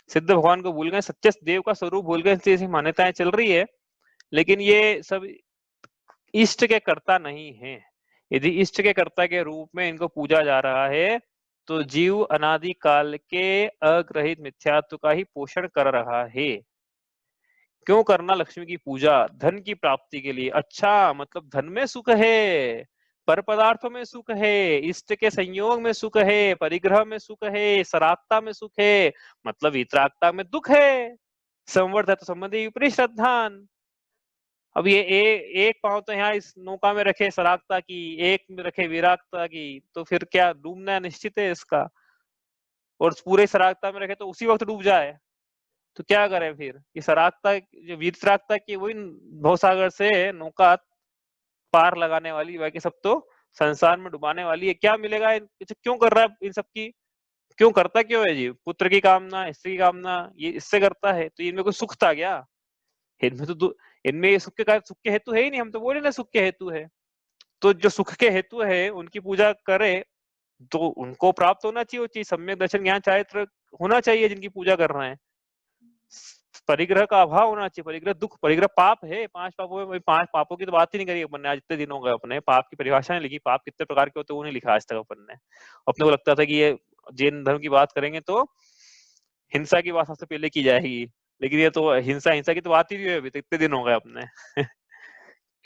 सिद्ध भगवान को भूल गए, सच्चे देव का स्वरूप भूल गए, इसलिए ऐसी मान्यताएं चल रही है। लेकिन ये सब इष्ट के कर्ता नहीं है। यदि इष्ट के कर्ता के रूप में इनको पूजा जा रहा है, तो जीव अनादि काल के अग्रहित मिथ्यात्व का ही पोषण कर रहा है। क्यों करना लक्ष्मी की पूजा? धन की प्राप्ति के लिए। अच्छा, मतलब धन में सुख है, पर पदार्थों में सुख है, इष्ट के संयोग में सुख है, परिग्रह में सुख है, सरागता में सुख है, मतलब वितरागता में दुख है। संवर्ध है तो संबंधी विपरीत श्रद्धान। अब ये एक पांव तो यहाँ इस नौका में रखे सरागता की, एक में रखे विरागता की, तो फिर क्या डूबना निश्चित है इसका। और पूरे सरागता में रखे तो उसी वक्त डूब जाए, तो क्या करें फिर? ये सरागता जो वीतरागता की वही भवसागर से नौका पार लगाने वाली, बाकी सब तो संसार में डुबाने वाली है। क्या मिलेगा क्यों कर रहा है इन सब की? क्यों करता क्यों है जीव? पुत्र की कामना, स्त्री की कामना, ये इससे करता है। तो इनमें कोई सुख था क्या? इनमें तो इनमें सुख के कारण, सुख के हेतु है ही नहीं। हम तो बोले ना सुख के हेतु है। तो जो सुख के हेतु है उनकी पूजा करे तो उनको प्राप्त होना चाहिए वो चीज। सम्यक दर्शन ज्ञान चारित्र होना चाहिए जिनकी पूजा कर रहे हैं। परिग्रह का अभाव होना चाहिए। परिग्रह दुख, परिग्रह पाप है। 5 पापों में 5 पापों की तो बात ही नहीं करी अपन ने आज इतने दिन हो गए। अपने पाप की परिभाषा नहीं लिखी, पाप कितने प्रकार के होते वो नहीं लिखा आज तक अपन ने। अपने को लगता था कि ये जैन धर्म की बात करेंगे तो हिंसा की बात सबसे पहले की जाएगी, लेकिन ये तो हिंसा हिंसा की तो बात ही नहीं हुई अभी तक, इतने दिन हो गए अपने।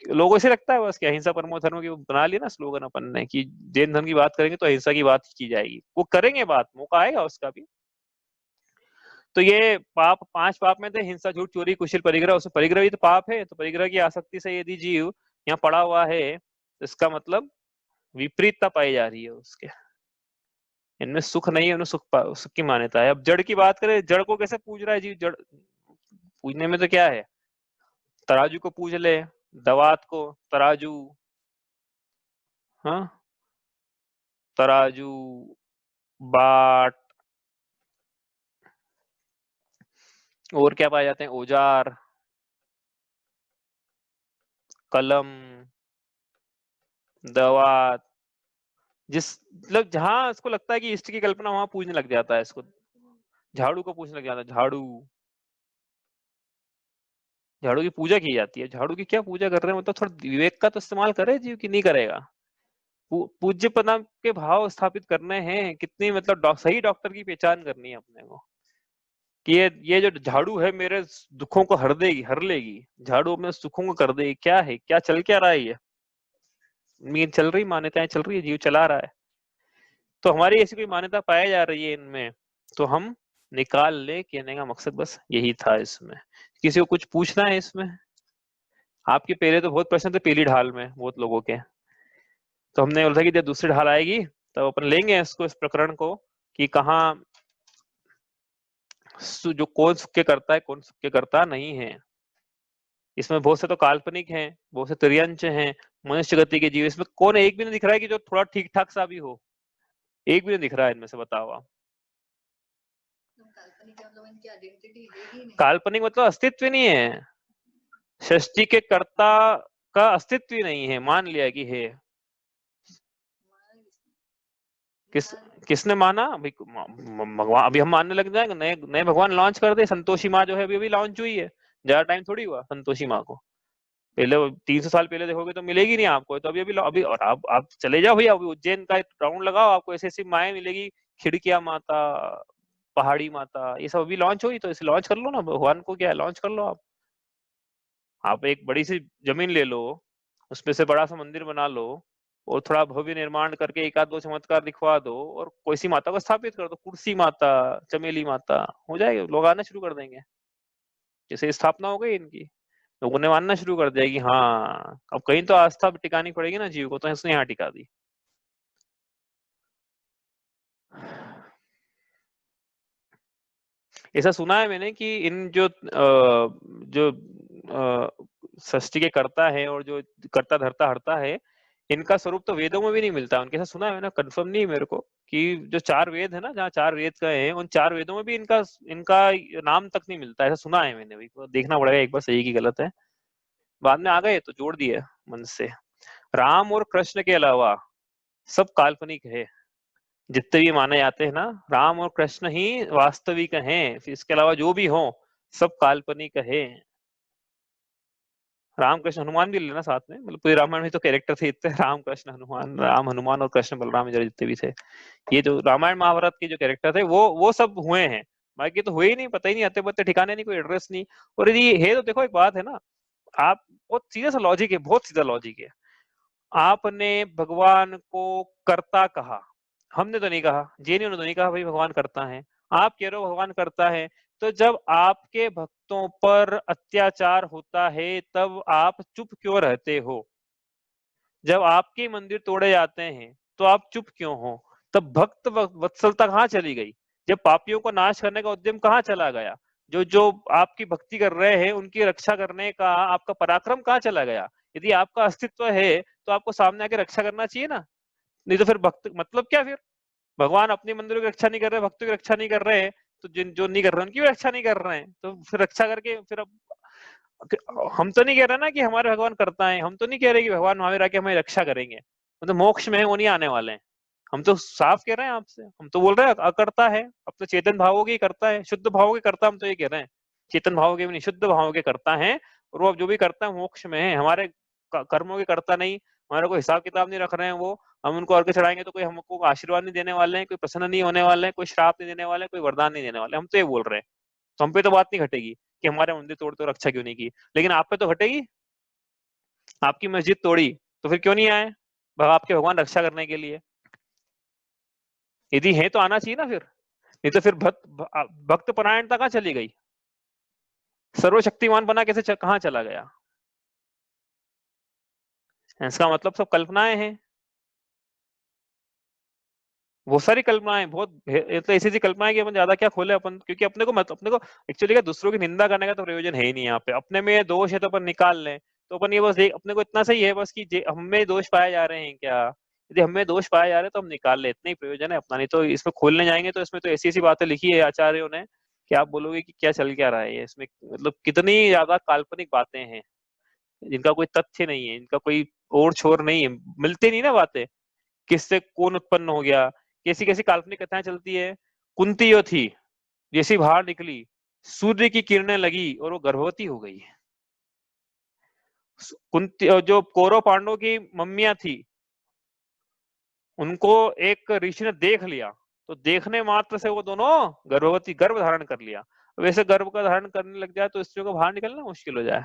लोगों से लगता है बस क्या अहिंसा परमो धर्म की बना लिया ना स्लोगन अपन ने कि जैन धर्म की बात करेंगे तो अहिंसा की बात की जाएगी। वो करेंगे बात, मौका आएगा उसका भी। तो ये पाप 5 पाप में थे हिंसा, झूठ, चोरी, कुशल, परिग्रह। उसमें परिग्रह भी तो पाप है। तो परिग्रह की आसक्ति से यदि जीव यहाँ पड़ा हुआ है तो इसका मतलब विपरीतता पाई जा रही है उसके। इनमें सुख नहीं है, उन्हें सुख की मान्यता है। अब जड़ की बात करें, जड़ को कैसे पूज रहा है जीव? जड़ पूजने में तो क्या है, तराजू को पूज ले, दवात को, तराजू, हाँ, तराजू, बाट, और क्या पाए जाते हैं? औजार, कलम, दवात। जिस मतलब जहां इसको लगता है कि इष्ट की कल्पना, वहां पूजने लग जाता है इसको। झाड़ू को पूजने लग जाता है, झाड़ू, झाड़ू की पूजा की जाती है। झाड़ू की क्या पूजा कर रहे हैं? मतलब थोड़ा विवेक का तो इस्तेमाल करे जीव की नहीं करेगा। पूज्य पदम के भाव स्थापित करने हैं। कितनी मतलब सही डॉक्टर की पहचान करनी है अपने को कि ये जो झाड़ू है मेरे दुखों को हर देगी, हर लेगी। झाड़ू अपने सुखों को कर देगी। क्या है, क्या चल क्या रहा है? ये चल रही मान्यताएं चल रही है, जीव चला रहा है। तो हमारी ऐसी कोई मान्यता पाई जा रही है इनमें, तो हम निकाल ले। कहने का मकसद बस यही था इसमें। किसी को कुछ पूछना है इसमें? आपके पहले तो बहुत प्रश्न थे पहली ढाल में बहुत लोगों के, तो हमने बोला था कि जब दूसरी ढाल आएगी तब अपन लेंगे इसको, इस प्रकरण को, कि कहाँ जो कौन सुख के करता है, कौन सुख के करता नहीं है। इसमें बहुत से तो काल्पनिक हैं, बहुत से तिर्यंच हैं, मनुष्य गति के जीव। इसमें कौन एक भी नहीं दिख रहा है कि जो थोड़ा ठीक ठाक सा भी हो? एक भी नहीं दिख रहा है इनमें से, बताओ आप। काल्पनिक मतलब अस्तित्व नहीं है। सृष्टि के कर्ता का अस्तित्व ही नहीं है, मान लिया कि है। किसने माना? भगवान अभी हम मानने लग जाएंगे? नए नए भगवान लॉन्च कर दे। संतोषी माँ जो है अभी लॉन्च हुई है, ज्यादा टाइम थोड़ी हुआ संतोषी माँ को। पहले 300 साल पहले देखोगे तो मिलेगी नहीं आपको। तो अभी और आप चले जाओ भैया, अभी उज्जैन का राउंड लगाओ, आपको ऐसी ऐसी माएँ मिलेगी। खिड़किया माता, पहाड़ी माता, ये सब अभी लॉन्च हुई। तो इसे लॉन्च कर लो ना, भगवान को क्या है, लॉन्च कर लो आप एक बड़ी सी जमीन ले लो, उसमें से बड़ा सा मंदिर बना लो, और थोड़ा भव्य निर्माण करके एक आध दो चमत्कार दिखवा दो, और कोई सी माता को स्थापित कर दो। कुर्सी माता, चमेली माता, हो जाएगा। लोग आना शुरू कर देंगे। जैसे स्थापना हो गई इनकी, लोगों ने मानना शुरू कर दिया कि हाँ अब कहीं तो आस्था टिकानी पड़ेगी ना जीव को, तो इसने यहाँ टिका दी। ऐसा सुना है मैंने कि इन जो षष्ठी के कर्ता है और जो कर्ता धर्ता हरता है, इनका स्वरूप तो वेदों में भी नहीं मिलता उनके। ऐसा सुना है ना, कंफर्म नहीं है मेरे को, कि जो 4 वेद है ना, जहाँ 4 वेद का है, उन 4 वेदों में भी इनका इनका नाम तक नहीं मिलता। ऐसा सुना है मैंने भी, तो देखना पड़ेगा एक बार सही की गलत है। बाद में आ गए तो जोड़ दिए मन से। राम और कृष्ण के अलावा सब काल्पनिक है। जितने भी माने जाते हैं ना, राम और कृष्ण ही वास्तविक हैं। फिर इसके अलावा जो भी हो सब काल्पनिक है। राम कृष्ण हनुमान भी लेना साथ में, मतलब पूरे रामायण में तो कैरेक्टर थे इतने, राम कृष्ण हनुमान, राम हनुमान और कृष्ण बलराम जितने भी थे, ये जो रामायण महाभारत के जो कैरेक्टर थे वो सब हुए हैं। बाकी तो हुए ही नहीं, पता ही नहीं, आते पत्ते ठिकाने नहीं, कोई एड्रेस नहीं। और यदि है तो देखो एक बात है ना, आप बहुत सीधा सा लॉजिक है, बहुत सीधा लॉजिक है। आपने भगवान को करता कहा, हमने तो नहीं कहा, जेएनयू ने तो नहीं कहा भाई भगवान करता है, आप कह रहे हो भगवान करता है। तो जब आपके भक्तों पर अत्याचार होता है तब आप चुप क्यों रहते हो? जब आपके मंदिर तोड़े जाते हैं तो आप चुप क्यों हो? तब भक्त वत्सलता कहाँ चली गई? जब पापियों को नाश करने का उद्यम कहाँ चला गया? जो जो आपकी भक्ति कर रहे हैं उनकी रक्षा करने का आपका पराक्रम कहाँ चला गया? यदि आपका अस्तित्व है तो आपको सामने आके रक्षा करना चाहिए ना। नहीं तो फिर भक्त मतलब क्या फिर? भगवान अपने मंदिरों की रक्षा नहीं कर रहे, भक्तों की रक्षा नहीं कर रहे हैं, तो जिन जो नहीं कर रहे उनकी भी रक्षा नहीं कर रहे हैं, तो फिर रक्षा करके फिर अब हम तो नहीं कह रहे ना कि हमारे भगवान करता है, हम तो नहीं कह रहे कि भगवान महावीर आके हमें रक्षा करेंगे, मतलब मोक्ष में है वो नहीं आने वाले हैं। हम तो साफ कह रहे हैं आपसे, हम तो बोल रहे हैं अकर्ता है, अपने चेतन भावों की करता है, शुद्ध भावों की करता, हम तो ये कह रहे हैं चेतन भावों के भी नहीं, शुद्ध भावों के करता है। और वो अब जो भी करता है मोक्ष में है, हमारे कर्मों के करता नहीं, हमारा कोई हिसाब किताब नहीं रख रहे हैं वो। हम उनको अर्घ्य चढ़ाएंगे तो कोई हमको आशीर्वाद नहीं देने वाले हैं, कोई प्रसन्न नहीं होने वाले हैं, कोई श्राप नहीं देने वाले, कोई वरदान नहीं देने वाले, हम तो ये बोल रहे हैं। तो हम पे तो बात नहीं घटेगी कि हमारे मंदिर तोड़ तो रक्षा क्यों नहीं की, लेकिन आप पे तो घटेगी। आपकी मस्जिद तोड़ी तो फिर क्यों नहीं आए आपके भगवान रक्षा करने के लिए? यदि है तो आना चाहिए ना फिर, नहीं तो फिर भक्त परायणता कहाँ चली गई? सर्वशक्तिमान बना कैसे कहाँ चला गया? इसका मतलब सब कल्पनाएं हैं, बहुत सारी कल्पनाएं, बहुत तो ऐसी ऐसी कल्पनाएं कि अपन ज्यादा क्या खोले अपन, क्योंकि अपने को एक्चुअली क्या दूसरों की निंदा करने का तो प्रयोजन है ही नहीं यहाँ पे। अपने में दोष है तो अपन निकाल लें, तो अपन ये बस देख अपने को इतना सही है बस कि हमें दोष पाए जा रहे हैं क्या, यदि हमें दोष पाए जा रहे हैं तो हम निकाल ले, इतना ही प्रयोजन है अपना। नहीं तो इसमें खोलने जाएंगे तो इसमें तो ऐसी ऐसी बातें लिखी है आचार्यों ने कि आप बोलोगे कि क्या चल क्या रहा है ये, इसमें मतलब कितनी ज्यादा काल्पनिक बातें हैं जिनका कोई तथ्य नहीं है, इनका कोई ओर छोर नहीं है, मिलते नहीं ना बातें। किससे कौन उत्पन्न हो गया, कैसी कैसी काल्पनिक कथाएं चलती है। कुंती जो थी, जैसी बाहर निकली, सूर्य की किरणें लगी और वो गर्भवती हो गई। कुंती जो कौरव पांडवों की मम्मियां थी, उनको एक ऋषि ने देख लिया, तो देखने मात्र से वो दोनों गर्भवती, गर्भ धारण कर लिया। वैसे गर्भ का धारण करने लग जाए तो स्त्रियों को बाहर निकलना मुश्किल हो जाए।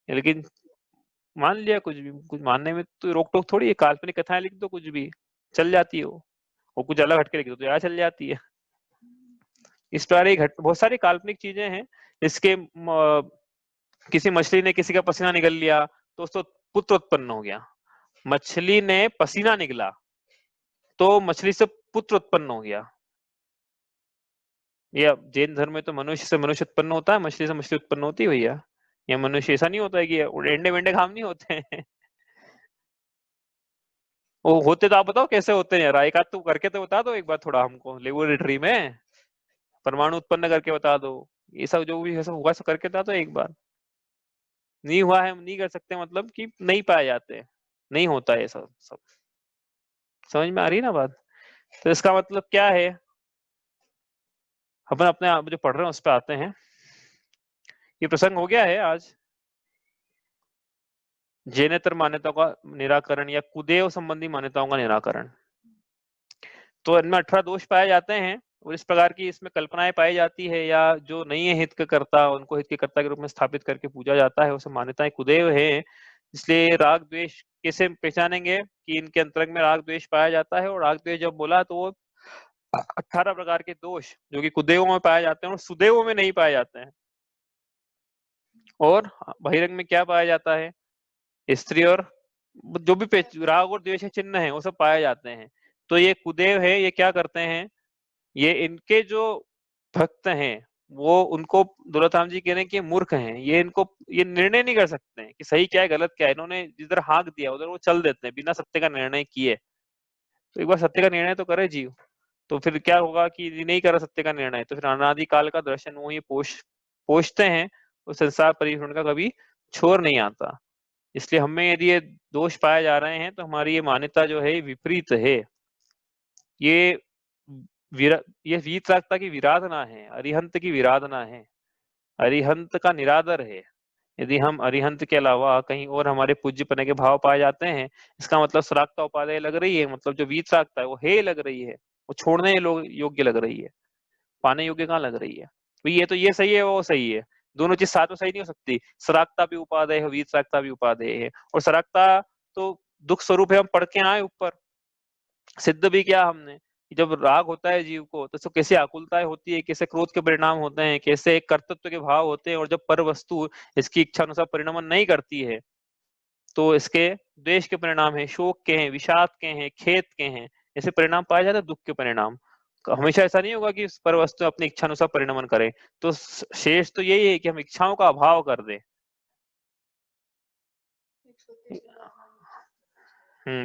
लेकिन मान लिया, कुछ भी कुछ मानने में तो रोक टोक थोड़ी है, काल्पनिक कथाएं लिख दो कुछ भी चल जाती है वो, और कुछ अलग हटके लिख दो तो यार चल जाती है। इस प्रकार बहुत सारी काल्पनिक चीजें हैं। इसके किसी मछली ने किसी का पसीना निकल लिया तो उसको पुत्र उत्पन्न हो गया, मछली ने पसीना निकला तो मछली से पुत्र उत्पन्न हो गया। या जैन धर्म में तो मनुष्य से मनुष्य उत्पन्न होता है, मछली से मछली उत्पन्न होती है भैया। या मनुष्य ऐसा नहीं होता है कि अंडे वेंडे काम नहीं होते हैं। वो होते तो आप बताओ कैसे होते हैं यार, एक आध तो करके तो बता दो एक बार थोड़ा हमको, लेबोरेटरी में परमाणु उत्पन्न करके बता दो, ये सब जो भी है सब हुआ सब करके बता दो एक बार। नहीं हुआ है हम नहीं कर सकते मतलब कि नहीं पाए जाते, नहीं होता है सब सब। समझ में आ रही है ना बात? तो इसका मतलब क्या है, अपन अपने आप जो पढ़ रहे हैं उस पर आते हैं। ये प्रसंग हो गया है आज जैनेतर मान्यताओं का निराकरण या कुदेव संबंधी मान्यताओं का निराकरण। तो इनमें 18 दोष पाए जाते हैं और इस प्रकार की इसमें कल्पनाएं पाई जाती है, या जो नहीं है हित के कर्ता उनको हित के कर्ता के रूप में स्थापित करके पूजा जाता है, वो सब मान्यताएं कुदेव है। इसलिए राग द्वेष कैसे पहचानेंगे कि इनके अंतर्गत में राग द्वेष पाया जाता है, और राग द्वेष जब बोला तो वो 18 प्रकार के दोष जो कि कुदेवों में पाए जाते हैं और सुदेवों में नहीं पाए जाते हैं। और बहिरंग में क्या पाया जाता है, स्त्री और जो भी राग और द्वेष चिन्ह है वो सब पाए जाते हैं। तो ये कुदेव है, ये क्या करते हैं, ये इनके जो भक्त हैं वो उनको दौलतराम जी कह रहे हैं कि मूर्ख हैं, ये इनको ये निर्णय नहीं कर सकते हैं कि सही क्या है गलत क्या है, इन्होंने जिधर हाँक दिया उधर वो चल देते हैं बिना सत्य का निर्णय किए। तो एक बार सत्य का निर्णय तो करे जीव, तो फिर क्या होगा कि नहीं करा सत्य का निर्णय तो फिर अनादिकाल का दर्शन वो ही पोषते हैं, और संसार परिभ्रमण का कभी छोर नहीं आता। इसलिए हमें यदि ये दोष पाए जा रहे हैं तो हमारी ये मान्यता जो है विपरीत है। ये ये वीतरागता की विराधना है, अरिहंत की विराधना है, अरिहंत का निरादर है। यदि हम अरिहंत के अलावा कहीं और हमारे पूज्यपने के भाव पाए जाते हैं, इसका मतलब श्राक्ता उपादेय लग रही है, मतलब जो वीतरागता है वो हे लग रही है, वो छोड़ने योग्य लग रही है। पाने योग्य कहाँ लग रही है भाई? ये तो ये सही है, वो सही है, दोनों चीज साथ में सही नहीं हो सकती। सरागता भी उपादेय है, वीतरागता भी उपादेय है। और सरागता तो दुख स्वरूप है, हम पढ़ के आए ऊपर, सिद्ध भी किया हमने कि जब राग होता है जीव को तो कैसे आकुलताएं होती है, कैसे क्रोध के परिणाम होते हैं, कैसे कर्तृत्व के भाव होते हैं, और जब पर वस्तु इसकी इच्छा अनुसार परिणमन नहीं करती है तो इसके द्वेष के परिणाम है, शोक के हैं, विषाद के हैं, खेद के हैं, ऐसे परिणाम पाए जाते हैं दुख के परिणाम। हमेशा ऐसा नहीं होगा कि पर वस्तु अपनी इच्छा अनुसार परिणमन करे। तो शेष तो यही है कि हम इच्छाओं का अभाव कर दे।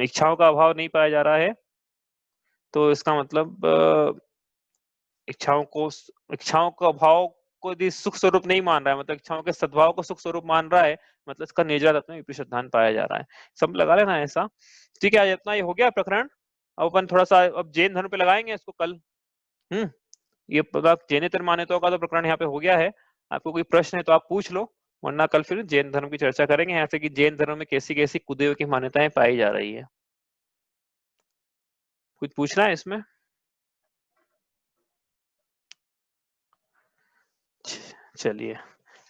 इच्छाओं का अभाव नहीं पाया जा रहा है, तो इसका मतलब इच्छाओं का अभाव को यदि सुख स्वरूप नहीं मान रहा है, मतलब इच्छाओं के सद्भाव को सुख स्वरूप मान रहा है, मतलब इसका निर्जरा तत्व में विपरीत सिद्धांत पाया जा रहा है। सब लगा लेना ऐसा। ठीक है, आज इतना ये हो गया प्रकरण। अब अपन थोड़ा सा अब जैन धर्म पे लगाएंगे इसको कल। हम्म ये पता जैनेतर मान्यताओं का तो प्रकरण यहाँ पे हो गया है। आपको कोई प्रश्न है तो आप पूछ लो, वरना कल फिर जैन धर्म की चर्चा करेंगे यहाँ से कि जैन धर्म में कैसी कैसी कुदेव की मान्यताएं पाई जा रही है। कुछ पूछना है इसमें? चलिए।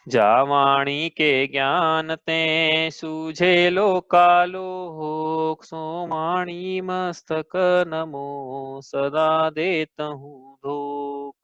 जावाणी के ज्ञान ते सूझे लोकालोक, सोमाणी मस्तक नमो सदा देतहु धोक।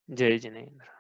जय जिनेन्द्र।